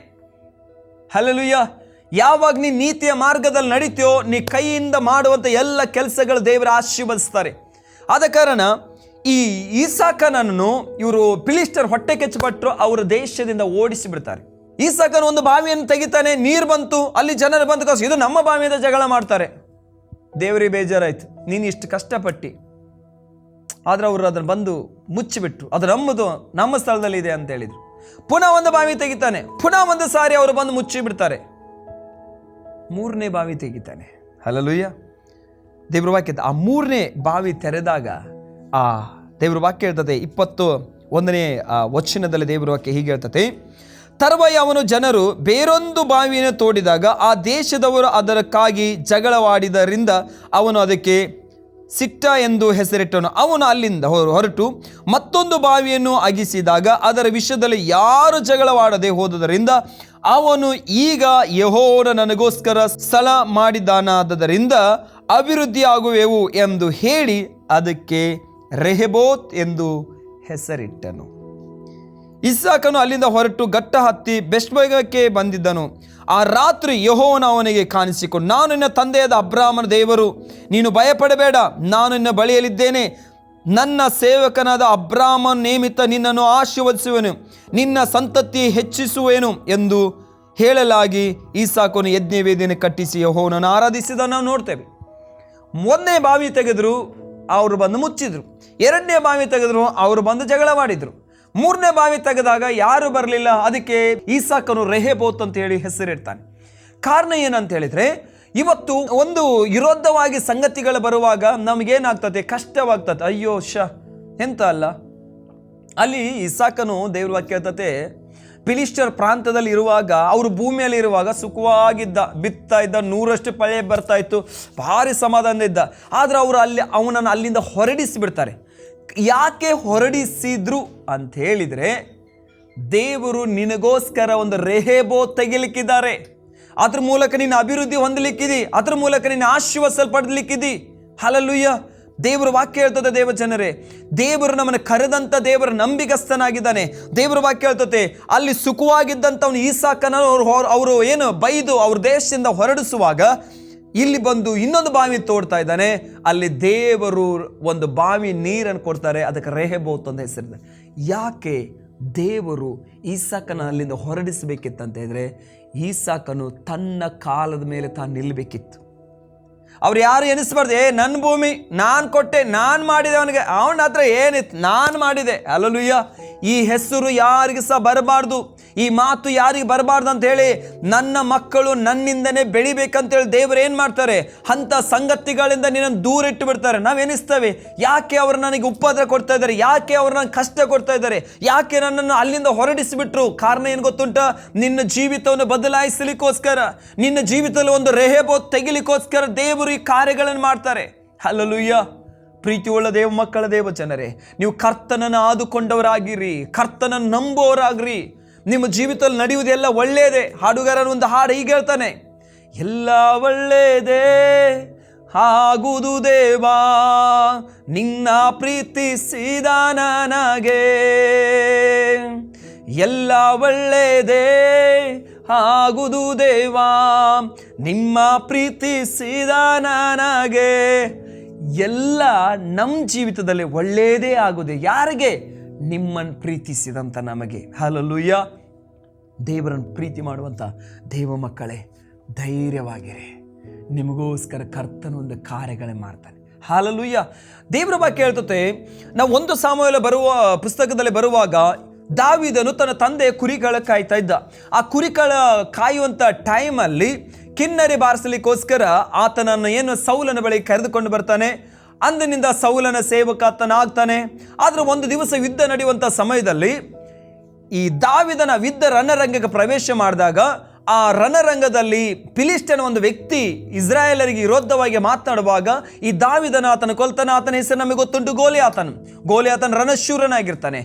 ಹಲ್ಲೆಲೂಯಾ. ಯಾವಾಗ ನೀ ನೀತಿಯ ಮಾರ್ಗದಲ್ಲಿ ನಡೀತೀಯೋ, ನೀ ಕೈಯಿಂದ ಮಾಡುವಂಥ ಎಲ್ಲ ಕೆಲಸಗಳು ದೇವರ ಆಶೀರ್ವದಿಸ್ತಾರೆ. ಆದ ಕಾರಣ ಈ ಈಸಾಕನನ್ನು ಇವರು ಫಿಲಿಷ್ಟಿಯರ್ ಹೊಟ್ಟೆ ಕೆಚ್ಚಪಟ್ಟರು, ಅವರ ದೇಶದಿಂದ ಓಡಿಸಿ ಬಿಡ್ತಾರೆ. ಈಸಾಕನ ಒಂದು ಬಾವಿಯನ್ನು ತೆಗಿತಾನೆ, ನೀರು ಬಂತು, ಅಲ್ಲಿ ಜನರು ಬಂದು ಇದು ನಮ್ಮ ಬಾವಿಯಿಂದ ಜಗಳ ಮಾಡ್ತಾರೆ. ದೇವರಿಗೆ ಬೇಜಾರಾಯ್ತು, ನೀನು ಇಷ್ಟು ಕಷ್ಟಪಟ್ಟು, ಆದ್ರೆ ಅವರು ಅದನ್ನು ಬಂದು ಮುಚ್ಚಿಬಿಟ್ರು. ಅದು ನಮ್ಮದು, ನಮ್ಮ ಸ್ಥಳದಲ್ಲಿ ಇದೆ ಅಂತ ಹೇಳಿದ್ರು. ಪುನಃ ಒಂದು ಬಾವಿ ತೆಗಿತಾನೆ, ಪುನಃ ಒಂದು ಸಾರಿ ಅವರು ಬಂದು ಮುಚ್ಚಿ ಬಿಡ್ತಾರೆ. 3ನೇ ಬಾವಿ ತೆಗಿತಾನೆ. ಹಲ್ಲೆಲೂಯಾ. ದೇವ್ರ ವಾಕ್ಯ ಆ 3ನೇ ಬಾವಿ ತೆರೆದಾಗ ಆ ದೇವ್ರ ವಾಕ್ಯ ಹೇಳ್ತದೆ 21ನೇ ವಚನದಲ್ಲಿ ದೇವ್ರ ವಾಕ್ಯ ಹೀಗೆ ಹೇಳ್ತದೆ, ತರುವಾಯ ಅವನು ಜನರು ಬೇರೊಂದು ಬಾವಿಯನ್ನು ತೋಡಿದಾಗ ಆ ದೇಶದವರು ಅದಕ್ಕಾಗಿ ಜಗಳವಾಡಿದರಿಂದ ಅವನು ಅದಕ್ಕೆ ಸಿಟ್ಟ ಎಂದು ಹೆಸರಿಟ್ಟನು. ಅವನು ಅಲ್ಲಿಂದ ಹೊರಟು ಮತ್ತೊಂದು ಬಾವಿಯನ್ನು ಅಗಿಸಿದಾಗ ಅದರ ವಿಷಯದಲ್ಲಿ ಯಾರು ಜಗಳವಾಡದೆ ಹೋದುದರಿಂದ ಅವನು ಈಗ ಯೆಹೋವನು ನನಗೋಸ್ಕರ ಸ್ಥಳ ಮಾಡಿದ್ದಾನಾದ್ದರಿಂದ ಅಭಿವೃದ್ಧಿ ಆಗುವೆವು ಎಂದು ಹೇಳಿ ಅದಕ್ಕೆ ರೆಹಬೋತ್ ಎಂದು ಹೆಸರಿಟ್ಟನು. ಇಸಾಕನು ಅಲ್ಲಿಂದ ಹೊರಟು ಗಟ್ಟ ಹತ್ತಿ ಬೆಷ್ಬೆಗಕ್ಕೆ ಬಂದಿದ್ದನು. ಆ ರಾತ್ರಿ ಯೆಹೋವನು ಅವನಿಗೆ ಕಾಣಿಸಿಕೊಂಡು, ನಾನು ನಿನ್ನ ತಂದೆಯಾದ ಅಬ್ರಾಮನ ದೇವರು, ನೀನು ಭಯಪಡಬೇಡ, ನಾನು ನಿನ್ನ ಬಳಿಯಲ್ಲಿದ್ದೇನೆ. ನನ್ನ ಸೇವಕನಾದ ಅಬ್ರಾಮನ ನೇಮಿತ ನಿನ್ನನ್ನು ಆಶೀರ್ವದಿಸುವೆನು, ನಿನ್ನ ಸಂತತಿ ಹೆಚ್ಚಿಸುವೆನು ಎಂದು ಹೇಳಲಾಗಿ ಈಸಾಕನು ಯಜ್ಞವೇದಿಯನ್ನು ಕಟ್ಟಿಸಿ ಯೆಹೋವನನ್ನು ಆರಾಧಿಸಿದ ನಾವು ನೋಡ್ತೇವೆ. 1ನೇ ಬಾವಿ ತೆಗೆದ್ರು, ಅವರು ಬಂದು ಮುಚ್ಚಿದ್ರು. 2ನೇ ಬಾವಿ ತೆಗೆದ್ರು, ಅವರು ಬಂದು ಜಗಳ ಮಾಡಿದ್ರು. 3ನೇ ಬಾವಿ ತೆಗೆದಾಗ ಯಾರು ಬರಲಿಲ್ಲ. ಅದಕ್ಕೆ ಈಸಾಕನು ರೆಹಬೋತ್ ಅಂತ ಹೇಳಿ ಹೆಸರಿಡ್ತಾನೆ. ಕಾರಣ ಏನಂತ ಹೇಳಿದ್ರೆ, ಇವತ್ತು ಒಂದು ವಿರೋಧವಾಗಿ ಸಂಗತಿಗಳು ಬರುವಾಗ ನಮಗೇನಾಗ್ತದೆ, ಕಷ್ಟವಾಗ್ತದೆ. ಅಯ್ಯೋ ಎಂತ ಅಲ್ಲ. ಅಲ್ಲಿ ಇಸಾಕನು ದೇವ್ರ ವಾಕ್ಯ ಹೇಳ್ತತೆ, ಫಿಲಿಷ್ಟಿಯರ್ ಪ್ರಾಂತದಲ್ಲಿ ಇರುವಾಗ, ಅವರು ಭೂಮಿಯಲ್ಲಿ ಇರುವಾಗ ಸುಖವಾಗಿದ್ದ, ಬಿತ್ತಾ ಇದ್ದ, 100ರಷ್ಟು ಮಳೆ ಬರ್ತಾ ಇತ್ತು, ಭಾರಿ ಸಮಾಧಾನ ಇದ್ದ. ಆದ್ರೆ ಅವರು ಅವನನ್ನು ಅಲ್ಲಿಂದ ಹೊರಡಿಸಿ ಬಿಡ್ತಾರೆ. ಯಾಕೆ ಹೊರಡಿಸಿದ್ರು ಅಂತ ಹೇಳಿದ್ರೆ, ದೇವರು ನಿನಗೋಸ್ಕರ ಒಂದು ರೆಹಬೋತ್ ತೆಗಿಲಿಕ್ಕಿದ್ದಾರೆ. ಅದ್ರ ಮೂಲಕ ನೀನು ಅಭಿವೃದ್ಧಿ ಹೊಂದಲಿಕ್ಕಿದಿ, ಅದ್ರ ಮೂಲಕ ನೀನು ಆಶೀರ್ವದಿಸಲ್ಪಡಲಿಕ್ಕಿದಿ. ಹಲ್ಲೆಲೂಯಾ. ದೇವರ ವಾಕ್ಯ ಹೇಳ್ತದೆ, ದೇವ ಜನರೇ, ದೇವರು ನಮ್ಮನ್ನು ಕರೆದಂಥ ದೇವರ ನಂಬಿಗಸ್ತನಾಗಿದ್ದಾನೆ. ದೇವರ ವಾಕ್ಯ ಹೇಳ್ತದೆ, ಅಲ್ಲಿ ಸುಖವಾಗಿದ್ದಂಥವನು ಈಸಾಕನ ಅವರು ಏನು ಬೈದು ಅವ್ರ ದೇಶದಿಂದ ಹೊರಡಿಸುವಾಗ ಇಲ್ಲಿ ಬಂದು ಇನ್ನೊಂದು ಬಾವಿ ತೋಡ್ತಾ ಇದ್ದಾನೆ. ಅಲ್ಲಿ ದೇವರು ಒಂದು ಬಾವಿ ನೀರನ್ನು ಕೊಡ್ತಾರೆ, ಅದಕ್ಕೆ ರೆಹಬೋತ್ ಅಂತ ಹೆಸರಿದೆ. ಯಾಕೆ ದೇವರು ಈಸಾಕನ ಅಲ್ಲಿಂದ ಹೊರಡಿಸಬೇಕಿತ್ತಂತ ಹೇಳಿದ್ರೆ, ಈಸಾಕನು ತನ್ನ ಕಾಲದ ಮೇಲೆ ತಾನು ನಿಲ್ಲಬೇಕಿತ್ತು. ಅವ್ರು ಯಾರು ಎನಿಸ್ಬಾರ್ದು, ನನ್ನ ಭೂಮಿ ನಾನು ಕೊಟ್ಟೆ, ನಾನು ಮಾಡಿದೆ, ಅವನಿಗೆ ಅವನ ಹತ್ರ ಏನಿತ್ತು, ನಾನು ಮಾಡಿದೆ. ಹಲ್ಲೆಲೂಯಾ. ಈ ಹೆಸರು ಯಾರಿಗೆ ಸಹ ಬರಬಾರ್ದು, ಈ ಮಾತು ಯಾರಿಗೆ ಬರಬಾರ್ದು ಅಂತ ಹೇಳಿ ನನ್ನ ಮಕ್ಕಳು ನನ್ನಿಂದನೇ ಬೆಳಿಬೇಕಂತೇಳಿ ದೇವರು ಏನು ಮಾಡ್ತಾರೆ, ಅಂಥ ಸಂಗತಿಗಳಿಂದ ನಿನ್ನನ್ನು ದೂರ ಇಟ್ಟು ಬಿಡ್ತಾರೆ. ನಾವೆನಿಸ್ತೇವೆ, ಯಾಕೆ ಅವರು ನನಗೆ ಉಪದ್ರ ಕೊಡ್ತಾ ಇದ್ದಾರೆ, ಯಾಕೆ ಅವರು ನನಗೆ ಕಷ್ಟ ಕೊಡ್ತಾ ಇದ್ದಾರೆ, ಯಾಕೆ ನನ್ನನ್ನು ಅಲ್ಲಿಂದ ಹೊರಡಿಸಿಬಿಟ್ರು? ಕಾರಣ ಏನು ಗೊತ್ತುಂಟ? ನಿನ್ನ ಜೀವಿತವನ್ನು ಬದಲಾಯಿಸಲಿಕ್ಕೋಸ್ಕರ, ನಿನ್ನ ಜೀವಿತದಲ್ಲಿ ಒಂದು ರೆಹಬೋತ್ ತೆಗಿಲಿಕ್ಕೋಸ್ಕರ ದೇವರು ಈ ಕಾರ್ಯಗಳನ್ನು ಮಾಡ್ತಾರೆ. ಹಲ್ಲೆಲೂಯಾ. ಪ್ರೀತಿಯುಳ್ಳ ದೇವ ಮಕ್ಕಳ ದೇವ ಜನರೇ, ನೀವು ಕರ್ತನನ್ನು ಆದುಕೊಂಡವರಾಗಿರಿ, ಕರ್ತನನ್ನು ನಂಬುವವರಾಗ್ರಿ. ನಿಮ್ಮ ಜೀವಿತದಲ್ಲಿ ನಡೆಯುವುದೆಲ್ಲ ಒಳ್ಳೆಯದೇ. ಹಾಡುಗಾರನ ಒಂದು ಹಾಡು ಹೀಗೆ ಹೇಳ್ತಾನೆ, ಎಲ್ಲ ಒಳ್ಳೆಯದೇ ಆಗುವುದು ದೇವಾ, ನಿನ್ನ ಪ್ರೀತಿಸಿದ ನನಗೆ. ಎಲ್ಲ ಒಳ್ಳೆಯದೇ ಆಗುವುದು ದೇವಾ, ನಿಮ್ಮ ಪ್ರೀತಿಸಿದ ನನಗೆ. ಎಲ್ಲ ನಮ್ಮ ಜೀವಿತದಲ್ಲಿ ಒಳ್ಳೆಯದೇ ಆಗುವುದು. ಯಾರಿಗೆ? ನಿಮ್ಮನ್ನು ಪ್ರೀತಿಸಿದಂಥ ನಮಗೆ. ಹಲ್ಲೆಲೂಯಾ. ದೇವರನ್ನು ಪ್ರೀತಿ ಮಾಡುವಂಥ ದೇವ ಮಕ್ಕಳೇ, ಧೈರ್ಯವಾಗಿರಿ. ನಿಮಗೋಸ್ಕರ ಕರ್ತನ ಒಂದು ಕಾರ್ಯಗಳೇ ಮಾಡ್ತಾನೆ. ಹಲ್ಲೆಲೂಯಾ. ದೇವರ ವಾಕ್ಯ ಹೇಳ್ತತೆ, ನಾವು 1 ಸಾಮುವೇಲ ಬರುವ ಪುಸ್ತಕದಲ್ಲಿ ಬರುವಾಗ ದಾವೀದನು ತನ್ನ ತಂದೆ ಕುರಿಗಳ ಕಾಯ್ತಾ ಇದ್ದ. ಆ ಕುರಿಗಳ ಕಾಯುವಂಥ ಟೈಮಲ್ಲಿ ಕಿನ್ನರಿ ಬಾರಿಸಲಿಕ್ಕೋಸ್ಕರ ಆತನನ್ನು ಏನು ಸೌಲನ ಬಳಿ ಕರೆದುಕೊಂಡು ಬರ್ತಾನೆ. ಅಂದಿನಿಂದ ಸೌಲನ ಸೇವಕ ಆತನಾಗ್ತಾನೆ. ಆದರೆ ಒಂದು ದಿವಸ ಯುದ್ಧ ನಡೆಯುವಂಥ ಸಮಯದಲ್ಲಿ ಈ ದಾವೀದನ ಯುದ್ಧ ರಣರಂಗಕ್ಕೆ ಪ್ರವೇಶ ಮಾಡಿದಾಗ ಆ ರಣರಂಗದಲ್ಲಿ ಫಿಲಿಸ್ಟಿಯನ್ ಒಂದು ವ್ಯಕ್ತಿ ಇಸ್ರಾಯೇಲರಿಗೆ ವಿರೋಧವಾಗಿ ಮಾತನಾಡುವಾಗ ಈ ದಾವೀದನ ಆತನ ಕೊಲ್ತಾನೆ. ಆತನ ಹೆಸರು ನಮಗೆ ಗೊತ್ತುಂಟು, ಗೋಲಿಯಾತನ ರಣಶೂರನಾಗಿರ್ತಾನೆ.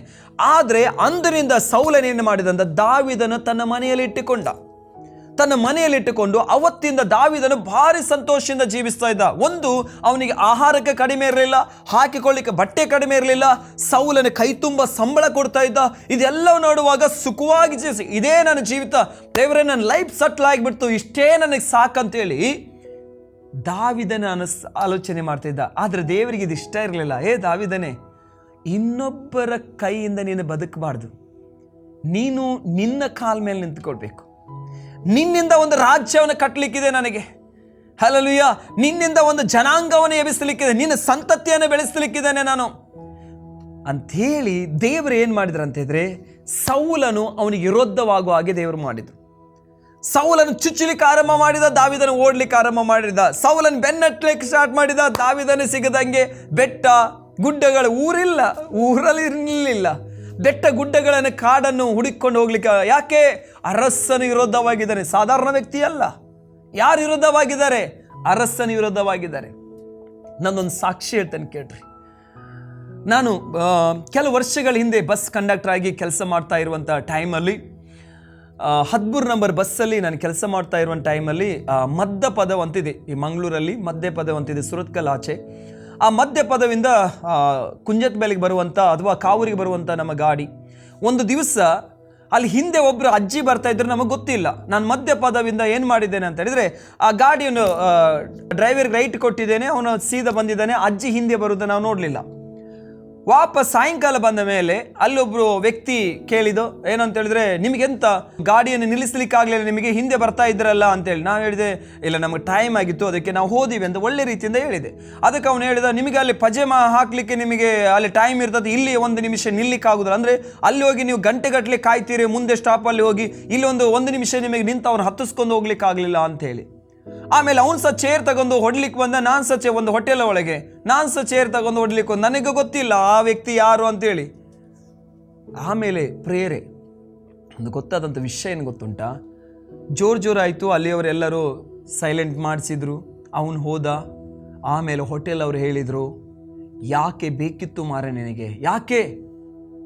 ಆದರೆ ಅಂದಿನಿಂದ ಸೌಲನೇನು ಮಾಡಿದಂತ ದಾವೀದನ ತನ್ನ ಮನೆಯಲ್ಲಿ ಇಟ್ಟುಕೊಂಡು ಅವತ್ತಿಂದ ದಾವೀದನು ಭಾರಿ ಸಂತೋಷದಿಂದ ಜೀವಿಸ್ತಾ ಇದ್ದ. ಒಂದು, ಅವನಿಗೆ ಆಹಾರಕ್ಕೆ ಕಡಿಮೆ ಇರಲಿಲ್ಲ, ಹಾಕಿಕೊಳ್ಳಿಕ್ಕೆ ಬಟ್ಟೆ ಕಡಿಮೆ ಇರಲಿಲ್ಲ, ಸೌಲನ ಕೈ ತುಂಬ ಸಂಬಳ ಕೊಡ್ತಾ ಇದ್ದ. ಇದೆಲ್ಲವೂ ನೋಡುವಾಗ ಸುಖವಾಗಿ ಜೀವಿಸಿ, ಇದೇ ನನ್ನ ಜೀವಿತ, ದೇವರೇ ನನ್ನ ಲೈಫ್ ಸೆಟ್ಲ್ ಆಗಿಬಿಡ್ತು, ಇಷ್ಟೇ ನನಗೆ ಸಾಕಂತೇಳಿ ದಾವೀದನ ಆಲೋಚನೆ ಮಾಡ್ತಿದ್ದ. ಆದರೆ ದೇವರಿಗೆ ಇದು ಇಷ್ಟ ಇರಲಿಲ್ಲ. ದಾವೀದನೇ, ಇನ್ನೊಬ್ಬರ ಕೈಯಿಂದ ನೀನು ಬದುಕಬಾರ್ದು, ನೀನು ನಿನ್ನ ಕಾಲ ಮೇಲೆ ನಿಂತ್ಕೊಳ್ಬೇಕು. ನಿನ್ನಿಂದ ಒಂದು ರಾಜ್ಯವನ್ನು ಕಟ್ಟಲಿಕ್ಕಿದೆ ನನಗೆ. ಹಲ್ಲೆಲೂಯಾ. ನಿನ್ನಿಂದ ಒಂದು ಜನಾಂಗವನ್ನು ಎಬ್ಬಿಸಲಿಕ್ಕಿದೆ, ನಿನ್ನ ಸಂತತಿಯನ್ನು ಬೆಳೆಸಲಿಕ್ಕಿದ್ದೇನೆ ನಾನು ಅಂಥೇಳಿ ದೇವರು ಏನು ಮಾಡಿದ್ರು ಅಂತಂದರೆ, ಸೌಲನು ಅವನಿಗೆ ವಿರೋಧವಾಗುವ ಹಾಗೆ ದೇವರು ಮಾಡಿದ್ರು. ಸೌಲನು ಚುಚ್ಚಲಿಕ್ಕೆ ಆರಂಭ ಮಾಡಿದ, ದಾವೀದನು ಓಡ್ಲಿಕ್ಕೆ ಆರಂಭ ಮಾಡಿದ. ಸೌಲನ್ ಬೆನ್ನಟ್ಲಿಕ್ಕೆ ಸ್ಟಾರ್ಟ್ ಮಾಡಿದ, ದಾವೀದನು ಸಿಗದಂಗೆ ಬೆಟ್ಟ ಗುಡ್ಡಗಳು, ಊರಲ್ಲಿ ಇರಲಿಲ್ಲ, ಬೆಟ್ಟ ಗುಡ್ಡಗಳನ್ನು ಕಾಡನ್ನು ಹುಡುಕಿಕೊಂಡು ಹೋಗ್ಲಿಕ್ಕೆ. ಯಾಕೆ? ಅರಸನು ವಿರೋಧವಾಗಿದ್ದಾನೆ, ಸಾಧಾರಣ ವ್ಯಕ್ತಿ ಅಲ್ಲ. ಯಾರು ವಿರೋಧವಾಗಿದ್ದಾರೆ? ಅರಸನ ವಿರೋಧವಾಗಿದ್ದಾರೆ. ನನ್ನೊಂದು ಸಾಕ್ಷಿ ಹೇಳ್ತೇನೆ ಕೇಳ್ರಿ. ನಾನು ಕೆಲವು ವರ್ಷಗಳ ಹಿಂದೆ ಬಸ್ ಕಂಡಕ್ಟರ್ ಆಗಿ ಕೆಲಸ ಮಾಡ್ತಾ ಇರುವಂಥ ಟೈಮಲ್ಲಿ 13 ನಂಬರ್ ಬಸ್ಸಲ್ಲಿ ನಾನು ಕೆಲಸ ಮಾಡ್ತಾ ಇರುವಂಥ ಟೈಮಲ್ಲಿ ಮಧ್ಯಪದ ಅಂತಿದೆ ಈ ಮಂಗಳೂರಲ್ಲಿ, ಮಧ್ಯಪದ ಅಂತಿದೆ ಸುರತ್ಕಲ್ ಆಚೆ. ಆ ಮಧ್ಯಪದವಿಂದ ಕುಂಜತ್ ಬೆಲೆಗೆ ಬರುವಂಥ ಅಥವಾ ಕಾವೂರಿಗೆ ಬರುವಂಥ ನಮ್ಮ ಗಾಡಿ, ಒಂದು ದಿವಸ ಅಲ್ಲಿ ಹಿಂದೆ ಒಬ್ಬರು ಅಜ್ಜಿ ಬರ್ತಾ ಇದ್ರು, ನಮಗೆ ಗೊತ್ತಿಲ್ಲ. ನಾನು ಮಧ್ಯಪದವಿಂದ ಏನು ಮಾಡಿದ್ದೇನೆ ಅಂತ ಹೇಳಿದರೆ, ಆ ಗಾಡಿಯನ್ನು ಡ್ರೈವರ್ಗೆ ರೈಟ್ ಕೊಟ್ಟಿದ್ದೇನೆ, ಅವನು ಸೀದಾ ಬಂದಿದ್ದಾನೆ. ಅಜ್ಜಿ ಹಿಂದೆ ಬರೋದು ನಾವು ನೋಡಲಿಲ್ಲ. ವಾಪಸ್ ಸಾಯಂಕಾಲ ಬಂದ ಮೇಲೆ ಅಲ್ಲೊಬ್ರು ವ್ಯಕ್ತಿ ಕೇಳಿದ್ದು ಏನಂತ ಹೇಳಿದ್ರೆ, ನಿಮಗೆಂತ ಗಾಡಿಯನ್ನು ನಿಲ್ಲಿಸಲಿಕ್ಕಾಗಲಿಲ್ಲ, ನಿಮಗೆ ಹಿಂದೆ ಬರ್ತಾ ಇದ್ರಲ್ಲ ಅಂತೇಳಿ. ನಾವು ಹೇಳಿದೆ, ಇಲ್ಲ ನಮಗೆ ಟೈಮ್ ಆಗಿತ್ತು, ಅದಕ್ಕೆ ನಾವು ಹೋದಿವಿ ಅಂತ ಒಳ್ಳೆ ರೀತಿಯಿಂದ ಹೇಳಿದೆ. ಅದಕ್ಕೆ ಅವನು ಹೇಳಿದ, ನಿಮಗೆ ಅಲ್ಲಿ ಪಜೆಮಾ ಹಾಕಲಿಕ್ಕೆ ನಿಮಗೆ ಅಲ್ಲಿ ಟೈಮ್ ಇರ್ತದೆ, ಇಲ್ಲಿ 1 ನಿಮಿಷ ನಿಲ್ಲಿಕ್ಕಾಗೋದಿಲ್ಲ, ಅಂದರೆ ಅಲ್ಲಿ ಹೋಗಿ ನೀವು ಗಂಟೆಗಟ್ಟಲೆ ಕಾಯ್ತೀರಿ, ಮುಂದೆ ಸ್ಟಾಪಲ್ಲಿ ಹೋಗಿ ಇಲ್ಲಿ 1 ನಿಮಿಷ ನಿಮಗೆ ನಿಂತು ಅವ್ನು ಹತ್ತಿಸ್ಕೊಂಡು ಹೋಗ್ಲಿಕ್ಕೆ ಆಗಲಿಲ್ಲ ಅಂತೇಳಿ. ಆಮೇಲೆ ಅವನು ಸಹ ಚೇರ್ ತಗೊಂಡು ಹೊಡ್ಲಿಕ್ಕೆ ಬಂದ, ನಾನು ಸಹ ಒಂದು ಹೋಟೆಲ್ ಒಳಗೆ ನಾನು ಸಹ ಚೇರ್ ತಗೊಂಡು ಹೊಡ್ಲಿಕ್ಕೆ ನನಗೆ ಗೊತ್ತಿಲ್ಲ ಆ ವ್ಯಕ್ತಿ ಯಾರು ಅಂತೇಳಿ. ಆಮೇಲೆ ಪ್ರೇರೆ ಒಂದು ಗೊತ್ತಾದಂಥ ವಿಷಯ ಏನು ಗೊತ್ತುಂಟಾ, ಜೋರಾಯಿತು. ಅಲ್ಲಿಯವರೆಲ್ಲರೂ ಸೈಲೆಂಟ್ ಮಾಡಿಸಿದ್ರು, ಅವನು ಹೋದ. ಆಮೇಲೆ ಹೋಟೆಲ್ ಅವರು ಹೇಳಿದರು, ಯಾಕೆ ಬೇಕಿತ್ತು ಮಾರೆ ನಿನಗೆ, ಯಾಕೆ?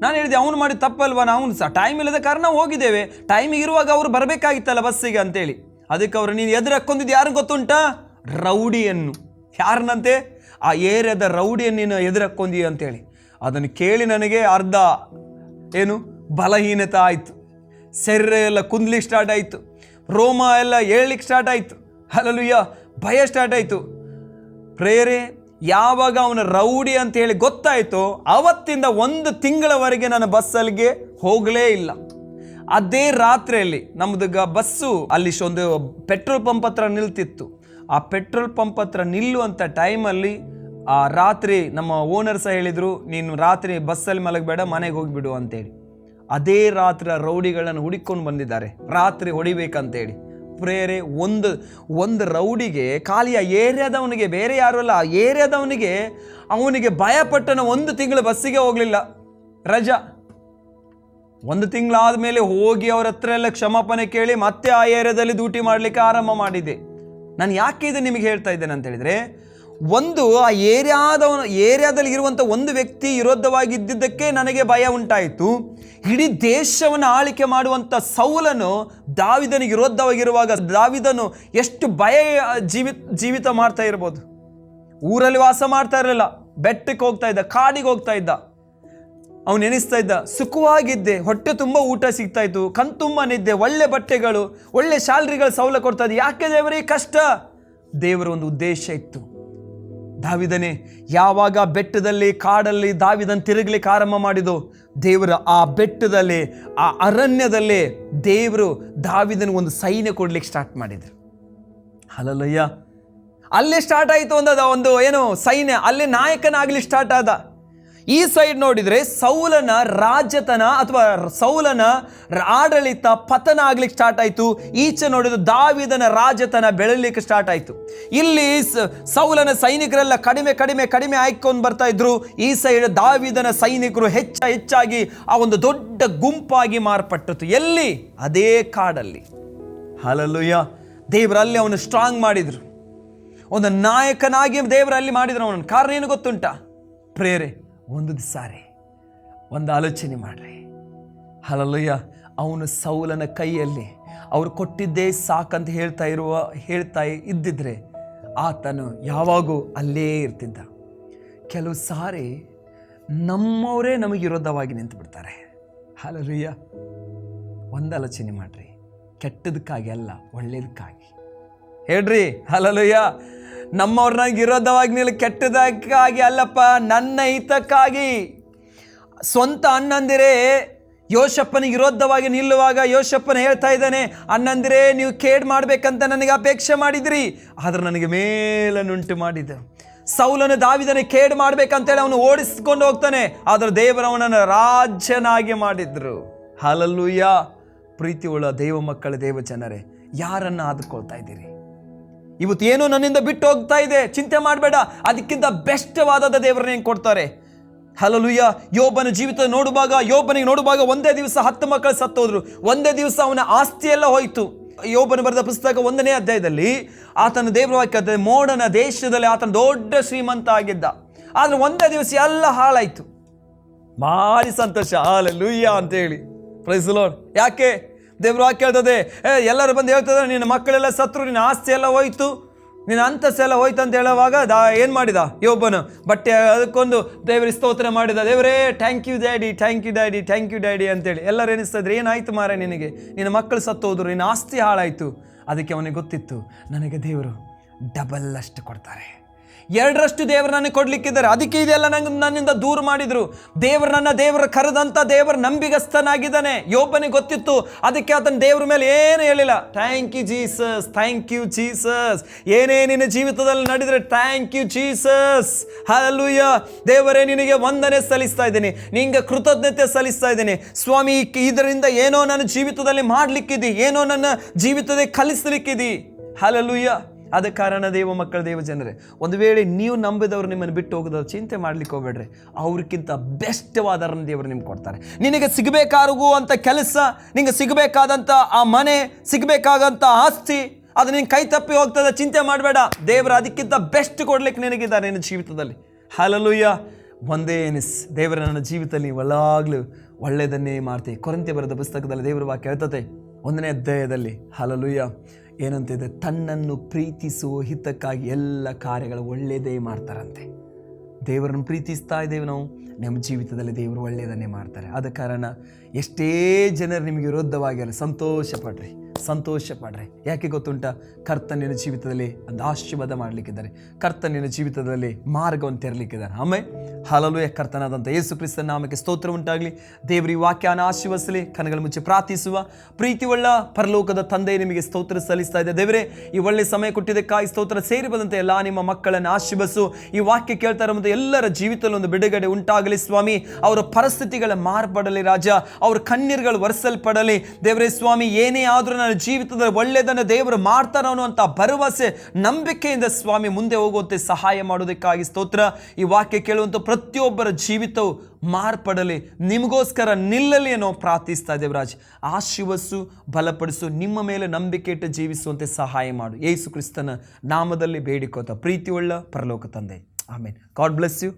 ನಾನು ಹೇಳಿದೆ, ಅವನು ಮಾಡಿ ತಪ್ಪಲ್ವಾ, ನಾವು ಸಹ ಟೈಮ್ ಇಲ್ಲದ ಕಾರಣ ಹೋಗಿದ್ದೇವೆ, ಟೈಮಿಗೆ ಇರುವಾಗ ಅವರು ಬರಬೇಕಾಗಿತ್ತಲ್ಲ ಬಸ್ಸಿಗೆ ಅಂತೇಳಿ. ಅದಕ್ಕೆ ಅವರು ನೀನು ಎದುರು ಹಾಕ್ಕೊಂಡಿದ್ದು ಯಾರು ಗೊತ್ತುಂಟಾ? ರೌಡಿಯನ್ನು. ಯಾರನ್ನಂತೆ? ಆ ಏರಿಯಾದ ರೌಡಿಯನ್ನು ನೀನು ಎದುರು ಹಾಕ್ಕೊಂಡಿ ಅಂತೇಳಿ. ಅದನ್ನು ಕೇಳಿ ನನಗೆ ಅರ್ಧ ಬಲಹೀನತೆ ಆಯಿತು, ಶರೀರ ಎಲ್ಲ ಕುಂದ್ಲಿಕ್ಕೆ ಸ್ಟಾರ್ಟ್ ಆಯಿತು, ರೋಮ ಎಲ್ಲ ಏಳ್ಲಿಕ್ಕೆ ಸ್ಟಾರ್ಟ್ ಆಯಿತು. ಹಲ್ಲೆಲೂಯಾ, ಭಯ ಸ್ಟಾರ್ಟ್ ಆಯಿತು. ಪ್ರೇರೆ, ಯಾವಾಗ ಅವನ ರೌಡಿ ಅಂತ ಹೇಳಿ ಗೊತ್ತಾಯಿತು, ಅವತ್ತಿಂದ 1 ತಿಂಗಳವರೆಗೆ ನಾನು ಬಸ್ಸಲ್ಲಿಗೆ ಹೋಗಲೇ ಇಲ್ಲ. ಅದೇ ರಾತ್ರಿಯಲ್ಲಿ ನಮ್ಮದು ಬಸ್ಸು ಅಲ್ಲಿ ಒಂದು ಪೆಟ್ರೋಲ್ ಪಂಪ್ ಹತ್ರ ನಿಲ್ತಿತ್ತು. ಆ ಪೆಟ್ರೋಲ್ ಪಂಪ್ ಹತ್ರ ನಿಲ್ಲುವಂಥ ಟೈಮಲ್ಲಿ ಆ ರಾತ್ರಿ ನಮ್ಮ ಓನರ್ ಸಹ ಹೇಳಿದರು, ನೀನು ರಾತ್ರಿ ಬಸ್ಸಲ್ಲಿ ಮಲಗಬೇಡ, ಮನೆಗೆ ಹೋಗಿಬಿಡು ಅಂತೇಳಿ. ಅದೇ ರಾತ್ರಿ ರೌಡಿಗಳನ್ನು ಹುಡುಕೊಂಡು ಬಂದಿದ್ದಾರೆ, ರಾತ್ರಿ ಹೊಡಿಬೇಕಂತೇಳಿ. ಪ್ರೇರೆ, ಒಂದು ರೌಡಿಗೆ ಖಾಲಿ ಆ ಏರಿಯಾದವನಿಗೆ, ಬೇರೆ ಯಾರು ಅಲ್ಲ, ಆ ಏರಿಯಾದವನಿಗೆ ಅವನಿಗೆ ಭಯಪಟ್ಟನ 1 ತಿಂಗಳು ಬಸ್ಸಿಗೆ ಹೋಗಲಿಲ್ಲ, ರಜಾ. 1 ತಿಂಗಳಾದ ಮೇಲೆ ಹೋಗಿ ಅವ್ರ ಹತ್ರ ಎಲ್ಲ ಕ್ಷಮಾಪಣೆ ಕೇಳಿ ಮತ್ತೆ ಆ ಏರಿಯಾದಲ್ಲಿ ಡ್ಯೂಟಿ ಮಾಡಲಿಕ್ಕೆ ಆರಂಭ ಮಾಡಿದೆ. ನಾನು ಯಾಕೆ ಇದು ನಿಮಗೆ ಹೇಳ್ತಾ ಇದ್ದೇನೆ ಅಂತ ಹೇಳಿದರೆ, ಆ ಏರಿಯಾದಲ್ಲಿ ಇರುವಂಥ ಒಂದು ವ್ಯಕ್ತಿ ವಿರೋಧವಾಗಿದ್ದಕ್ಕೆ ನನಗೆ ಭಯ ಉಂಟಾಯಿತು. ಇಡೀ ದೇಶವನ್ನು ಆಳಿಕೆ ಮಾಡುವಂಥ ಸೌಲನು ದಾವಿದನಿಗೆ ವಿರೋಧವಾಗಿರುವಾಗ ದಾವಿದನು ಎಷ್ಟು ಭಯ ಜೀವಿತ ಮಾಡ್ತಾ ಇರ್ಬೋದು. ಊರಲ್ಲಿ ವಾಸ ಮಾಡ್ತಾ ಇರಲಿಲ್ಲ, ಬೆಟ್ಟಕ್ಕೆ ಹೋಗ್ತಾ ಇದ್ದ, ಕಾಡಿಗೆ ಹೋಗ್ತಾ ಇದ್ದ. ಅವನು ಎನಿಸ್ತಾ ಇದ್ದ, ಸುಖವಾಗಿದ್ದೆ, ಹೊಟ್ಟೆ ತುಂಬ ಊಟ ಸಿಗ್ತಾ ಇತ್ತು, ಕಣ್ತುಂಬ ನಿದ್ದೆ, ಒಳ್ಳೆ ಬಟ್ಟೆಗಳು, ಒಳ್ಳೆ ಸ್ಯಾಲ್ರಿಗಳು ಸೌಲ ಕೊಡ್ತಾ ಇದ್ದೆ. ಯಾಕೆ ದೇವರೇ ಕಷ್ಟ? ದೇವರ ಒಂದು ಉದ್ದೇಶ ಇತ್ತು. ದಾವಿದನೇ ಯಾವಾಗ ಬೆಟ್ಟದಲ್ಲಿ ಕಾಡಲ್ಲಿ ದಾವಿದನ್ ತಿರುಗಲಿಕ್ಕೆ ಆರಂಭ ಮಾಡಿದೋ, ದೇವರ ಆ ಬೆಟ್ಟದಲ್ಲಿ ಆ ಅರಣ್ಯದಲ್ಲಿ ದೇವರು ದಾವಿದನಿಗೆ ಒಂದು ಸೈನ್ಯ ಕೊಡ್ಲಿಕ್ಕೆ ಸ್ಟಾರ್ಟ್ ಮಾಡಿದ್ರು. ಹಲ್ಲೆಲೂಯಾ, ಅಲ್ಲೇ ಸ್ಟಾರ್ಟ್ ಆಯಿತು ಒಂದು ಸೈನ್ಯ, ಅಲ್ಲೇ ನಾಯಕನಾಗಲಿ ಸ್ಟಾರ್ಟ್ ಆದ. ಈ ಸೈಡ್ ನೋಡಿದರೆ ಸೌಲನ ರಾಜ್ಯತನ ಅಥವಾ ಸೌಲನ ಆಡಳಿತ ಪತನ ಆಗ್ಲಿಕ್ಕೆ ಸ್ಟಾರ್ಟ್ ಆಯಿತು. ಈಚೆ ನೋಡಿದ್ರೆ ದಾವಿದನ ರಾಜ್ಯತನ ಬೆಳಲಿಕ್ಕೆ ಸ್ಟಾರ್ಟ್ ಆಯಿತು. ಇಲ್ಲಿ ಸೌಲನ ಸೈನಿಕರೆಲ್ಲ ಕಡಿಮೆ ಆಯ್ಕೊಂಡು ಬರ್ತಾ ಇದ್ರು. ಈ ಸೈಡ್ ದಾವಿದನ ಸೈನಿಕರು ಹೆಚ್ಚಾಗಿ ಆ ಒಂದು ದೊಡ್ಡ ಗುಂಪಾಗಿ ಮಾರ್ಪಟ್ಟಿತು. ಎಲ್ಲಿ? ಅದೇ ಕಾಡಲ್ಲಿ. ಹಲ್ಲೆಲೂಯಾ, ದೇವರಲ್ಲಿ ಅವನು ಸ್ಟ್ರಾಂಗ್ ಮಾಡಿದ್ರು, ಒಂದು ನಾಯಕನಾಗಿ ದೇವರಲ್ಲಿ ಮಾಡಿದ್ರು ಅವನನ್ನು. ಕಾರಣ ಏನು ಗೊತ್ತುಂಟಾ ಪ್ರೇರೆ? ಒಂದು ದಿವಸ ಒಂದು ಆಲೋಚನೆ ಮಾಡ್ರಿ. ಹಲ್ಲೆಲೂಯಾ, ಅವನು ಸೌಲನ ಕೈಯಲ್ಲಿ ಅವರು ಕೊಟ್ಟಿದ್ದೇ ಸಾಕಂತ ಹೇಳ್ತಾ ಇದ್ದಿದ್ರೆ ಆತನು ಯಾವಾಗೂ ಅಲ್ಲೇ ಇರ್ತಿದ್ದ. ಕೆಲವು ಸಾರಿ ನಮ್ಮವರೇ ನಮಗೆ ವಿರೋಧವಾಗಿ ನಿಂತು ಬಿಡ್ತಾರೆ. ಹಲ್ಲೆಲೂಯಾ, ಒಂದು ಆಲೋಚನೆ ಮಾಡ್ರಿ, ಕೆಟ್ಟದಕ್ಕಾಗಿ ಅಲ್ಲ, ಒಳ್ಳೇದಕ್ಕಾಗಿ ಹೇಳ್ರಿ. ಹಲ್ಲೆಲೂಯಾ, ನಮ್ಮವ್ರನ್ನ ವಿರೋಧವಾಗಿ ನಿಲ್ಲ, ಕೆಟ್ಟದಕ್ಕಾಗಿ ಅಲ್ಲಪ್ಪ, ನನ್ನ ಹಿತಕ್ಕಾಗಿ. ಸ್ವಂತ ಅಣ್ಣಂದಿರೇ ಯೋಷಪ್ಪನಿಗೆ ವಿರೋಧವಾಗಿ ನಿಲ್ಲುವಾಗ ಯೋಷಪ್ಪನ ಹೇಳ್ತಾ ಇದ್ದಾನೆ, ಅಣ್ಣಂದಿರೇ ನೀವು ಕೇಡ್ ಮಾಡಬೇಕಂತ ನನಗೆ ಅಪೇಕ್ಷೆ ಮಾಡಿದ್ರಿ, ಆದ್ರೆ ನನಗೆ ಮೇಲನ್ನುಂಟು ಮಾಡಿದ. ಸೌಲನ ದಾವಿದನ ಕೇಡ್ ಮಾಡ್ಬೇಕಂತೇಳಿ ಅವನು ಓಡಿಸ್ಕೊಂಡು ಹೋಗ್ತಾನೆ, ಆದ್ರೆ ದೇವರವನನ್ನು ರಾಜ್ಯನಾಗಿ ಮಾಡಿದ್ರು. ಹಲ್ಲೆಲೂಯಾ, ಪ್ರೀತಿಯುಳ್ಳ ದೇವ ಮಕ್ಕಳ, ದೇವ ಜನರೇ, ಯಾರನ್ನು ಆದುಕೊಳ್ತಾ ಇದ್ದೀರಿ? ಇವತ್ತು ಏನೋ ನನ್ನಿಂದ ಬಿಟ್ಟು ಹೋಗ್ತಾ ಇದೆ, ಚಿಂತೆ ಮಾಡಬೇಡ, ಅದಕ್ಕಿಂತ ಬೆಸ್ಟ್ವಾದ ದೇವರನ್ನ ಕೊಡ್ತಾರೆ. ಹಲ್ಲೆಲೂಯಾ, ಯೋಬನ ಜೀವಿತ ಯೋಬನಿಗೆ ನೋಡುವಾಗ ಒಂದೇ ದಿವಸ 10 ಮಕ್ಕಳು ಸತ್ತೋದ್ರು, ಒಂದೇ ದಿವಸ ಅವನ ಆಸ್ತಿ ಎಲ್ಲ ಹೋಯಿತು. ಯೋಬನ ಬರೆದ ಪುಸ್ತಕ 1ನೇ ಅಧ್ಯಾಯದಲ್ಲಿ ಆತನ ದೇವರ ವಾಕ್ಯ, ಮೋಡನ ದೇಶದಲ್ಲಿ ಆತನ ದೊಡ್ಡ ಶ್ರೀಮಂತ ಆಗಿದ್ದ, ಆದ್ರೆ ಒಂದೇ ದಿವಸ ಎಲ್ಲ ಹಾಳಾಯ್ತು. ಭಾರಿ ಸಂತೋಷ, ಹಲ್ಲೆಲೂಯಾ ಅಂತ ಹೇಳಿ, ಪ್ರೈಸ್ ದಿ ಲಾರ್ಡ್. ಯಾಕೆ? ದೇವ್ರ ವಾಕ್ಯ ಹೇಳ್ತದೆ, ಎಲ್ಲರೂ ಬಂದು ಹೇಳ್ತದೆ, ನಿನ್ನ ಮಕ್ಕಳೆಲ್ಲ ಸತ್ರು, ನಿನ್ನ ಆಸ್ತಿ ಎಲ್ಲ ಹೋಯ್ತು, ನಿನ್ನ ಅಂತಸ್ತೆಲ್ಲ ಹೋಯ್ತು ಅಂತ ಹೇಳುವಾಗ ಏನು ಮಾಡಿದ ಯೋಬನು? ಬಟ್ಟೆ ಅದಕ್ಕೊಂದು ದೇವರ ಸ್ತೋತ್ರ ಮಾಡಿದ, ದೇವರೇ thank you daddy, thank you daddy, thank you daddy ಅಂತೇಳಿ. ಎಲ್ಲರೂ ಎನಿಸ್ತಾ ಇದ್ರು, ಏನಾಯ್ತು ಮಾರ ನಿನಗೆ, ನಿನ್ನ ಮಕ್ಕಳು ಸತ್ತೋದ್ರು, ನಿನ್ನ ಆಸ್ತಿ ಹಾಳಾಯಿತು. ಅದಕ್ಕೆ ಅವನಿಗೆ ಗೊತ್ತಿತ್ತು, ನನಗೆ ದೇವರು ಡಬಲ್ ಅಷ್ಟು ಕೊಡ್ತಾರೆ, 2ರಷ್ಟು ದೇವರು ನನಗೆ ಕೊಡ್ಲಿಕ್ಕಿದ್ದಾರೆ. ಅದಕ್ಕೆ ಇದೆಲ್ಲ ನನ್ನಿಂದ ದೂರ ಮಾಡಿದ್ರು. ದೇವರು ಕರೆದಂತ ದೇವರು ನಂಬಿಗಸ್ತನಾಗಿದ್ದಾನೆ. ಯೋಬನಿಗೆ ಗೊತ್ತಿತ್ತು, ಅದಕ್ಕೆ ಆತನ ದೇವರ ಮೇಲೆ ಏನು ಹೇಳಿಲ್ಲ. Thank you Jesus, thank you Jesus, ಏನೇ ನಿನ್ನ ಜೀವಿತದಲ್ಲಿ ನಡೆದರೆ ಥ್ಯಾಂಕ್ ಯು ಜೀಸಸ್. ಹಲ್ಲೆಲೂಯಾ, ದೇವರೇ ನಿನಗೆ ವಂದನೆ ಸಲ್ಲಿಸ್ತಾ ಇದ್ದೀನಿ, ನಿಂಗೆ ಕೃತಜ್ಞತೆ ಸಲ್ಲಿಸ್ತಾ ಇದ್ದೀನಿ ಸ್ವಾಮಿ. ಇದರಿಂದ ಏನೋ ನನ್ನ ಜೀವಿತದಲ್ಲಿ ಮಾಡ್ಲಿಕ್ಕಿದಿ, ಏನೋ ನನ್ನ ಜೀವಿತದಲ್ಲಿ ಕಲಿಸ್ಲಿಕ್ಕಿದಿ. ಹಲ್ಲೆಲೂಯಾ. ಆದ ಕಾರಣ ದೇವ ಮಕ್ಕಳ, ದೇವ ಜನರೇ, ಒಂದು ವೇಳೆ ನೀವು ನಂಬಿದವರು ನಿಮ್ಮನ್ನು ಬಿಟ್ಟು ಹೋಗೋದು ಚಿಂತೆ ಮಾಡ್ಲಿಕ್ಕೆ ಹೋಗ್ಬೇಡ್ರಿ. ಅವ್ರಿಗಿಂತ ಬೆಸ್ಟ್ವಾದರನ್ನು ದೇವರು ನಿಮ್ಗೆ ಕೊಡ್ತಾರೆ. ನಿನಗೆ ಸಿಗಬೇಕಾಗುವಂಥ ಕೆಲಸ, ನಿನಗೆ ಸಿಗಬೇಕಾದಂಥ ಆ ಮನೆ, ಸಿಗಬೇಕಾದಂಥ ಆಸ್ತಿ, ಅದು ನಿನ್ನ ಕೈ ತಪ್ಪಿ ಹೋಗ್ತದೆ, ಚಿಂತೆ ಮಾಡಬೇಡ. ದೇವರು ಅದಕ್ಕಿಂತ ಬೆಸ್ಟ್ ಕೊಡ್ಲಿಕ್ಕೆ ನಿನಗಿದ್ದಾರೆ ನಿನ್ನ ಜೀವಿತದಲ್ಲಿ. ಹಲ್ಲೆಲೂಯಾ. ಒಂದೇ ಎನಿಸ್, ದೇವರ ನನ್ನ ಜೀವಿತದಲ್ಲಿ ಯಾವಾಗಲೂ ಒಳ್ಳೆಯದನ್ನೇ ಮಾಡ್ತೀವಿ. ಕೊರಿಂಥ್ಯ ಬರೆದ ಪುಸ್ತಕದಲ್ಲಿ ದೇವರ ವಾಕ್ಯ ಹೇಳ್ತದೆ 1ನೇ ಅಧ್ಯಾಯದಲ್ಲಿ, ಹಲ್ಲೆಲೂಯಾ, ಏನಂತಿದೆ, ತನ್ನನ್ನು ಪ್ರೀತಿಸುವ ಹಿತಕ್ಕಾಗಿ ಎಲ್ಲ ಕಾರ್ಯಗಳು ಒಳ್ಳೆಯದೇ ಮಾಡ್ತಾರಂತೆ. ದೇವರನ್ನು ಪ್ರೀತಿಸ್ತಾ ಇದ್ದೇವೆ ನಾವು, ನಮ್ಮ ಜೀವಿತದಲ್ಲಿ ದೇವರು ಒಳ್ಳೆಯದನ್ನೇ ಮಾಡ್ತಾರೆ. ಆದ ಕಾರಣ ಎಷ್ಟೇ ಜನರು ನಿಮಗೆ ವಿರೋಧವಾಗಿರಲಿ ಸಂತೋಷ ಪಡ್ರಿ. ಯಾಕೆ ಗೊತ್ತುಂಟಾ? ಕರ್ತನಿನ ಜೀವಿತದಲ್ಲಿ ಒಂದು ಆಶೀರ್ವಾದ ಮಾಡಲಿಕ್ಕಿದ್ದಾರೆ, ಕರ್ತನಿನ ಜೀವಿತದಲ್ಲಿ ಮಾರ್ಗವನ್ನು ತೆರಲಿಕ್ಕಿದ್ದಾರೆ. ಆಮೇಲೆ ಹಲಲುಯ ಕರ್ತನಾದಂಥ ಯೇಸು ಕ್ರಿಸ್ತನ ನಾಮಕ್ಕೆ ಸ್ತೋತ್ರ ಉಂಟಾಗಲಿ. ದೇವರ ಈ ವಾಕ್ಯನ ಆಶೀರ್ವದಿಸಲಿ. ಕಣ್ಣುಗಳ ಮುಚ್ಚಿ ಪ್ರಾರ್ಥಿಸುವ. ಪ್ರೀತಿಯುಳ್ಳ ಪರಲೋಕದ ತಂದೆ, ನಿಮಗೆ ಸ್ತೋತ್ರ ಸಲ್ಲಿಸ್ತಾ ಇದೆ. ದೇವರೇ, ಈ ಒಳ್ಳೆ ಸಮಯ ಕೊಟ್ಟಿದ್ದಕ್ಕಾಗಿ ಸ್ತೋತ್ರ. ಸೇರಿ ಬಂದಂತೆ ಎಲ್ಲ ನಿಮ್ಮ ಮಕ್ಕಳನ್ನು ಆಶೀರ್ವದಿಸು. ಈ ವಾಕ್ಯ ಕೇಳ್ತಾ ಇರುವಂಥ ಎಲ್ಲರ ಜೀವಿತದಲ್ಲಿ ಒಂದು ಬಿಡುಗಡೆ ಉಂಟಾಗಲಿ ಸ್ವಾಮಿ. ಅವರ ಪರಿಸ್ಥಿತಿಗಳ ಮಾರ್ಪಡಲಿ ರಾಜ, ಅವ್ರ ಕಣ್ಣೀರುಗಳು ಒರೆಸಲ್ಪಡಲಿ ದೇವರೇ ಸ್ವಾಮಿ. ಏನೇ ಆದರೂ ನನ್ನ ಜೀವಿತದಲ್ಲಿ ಒಳ್ಳೆಯದನ್ನು ದೇವರು ಮಾಡ್ತಾರೋ ಅನ್ನುವಂಥ ಭರವಸೆ, ನಂಬಿಕೆಯಿಂದ ಸ್ವಾಮಿ ಮುಂದೆ ಹೋಗುವಂತೆ ಸಹಾಯ ಮಾಡೋದಕ್ಕಾಗಿ ಸ್ತೋತ್ರ. ಈ ವಾಕ್ಯ ಕೇಳುವಂಥ ಪ್ರತಿಯೊಬ್ಬರ ಜೀವಿತವು ಮಾರ್ಪಡಲಿ, ನಿಮಗೋಸ್ಕರ ನಿಲ್ಲಲಿ ಅನ್ನೋ ಪ್ರಾರ್ಥಿಸ್ತಾ ದೇವರಾಜ್. ಆಶೀರ್ವದಿಸು, ಬಲಪಡಿಸು, ನಿಮ್ಮ ಮೇಲೆ ನಂಬಿಕೆ ಇಟ್ಟು ಜೀವಿಸುವಂತೆ ಸಹಾಯ ಮಾಡು. ಯೇಸು ಕ್ರಿಸ್ತನ ನಾಮದಲ್ಲಿ ಬೇಡಿಕೋತ ಪ್ರೀತಿಯುಳ್ಳ ಪರಲೋಕ ತಂದೆ, ಆಮೇನ್. God bless you.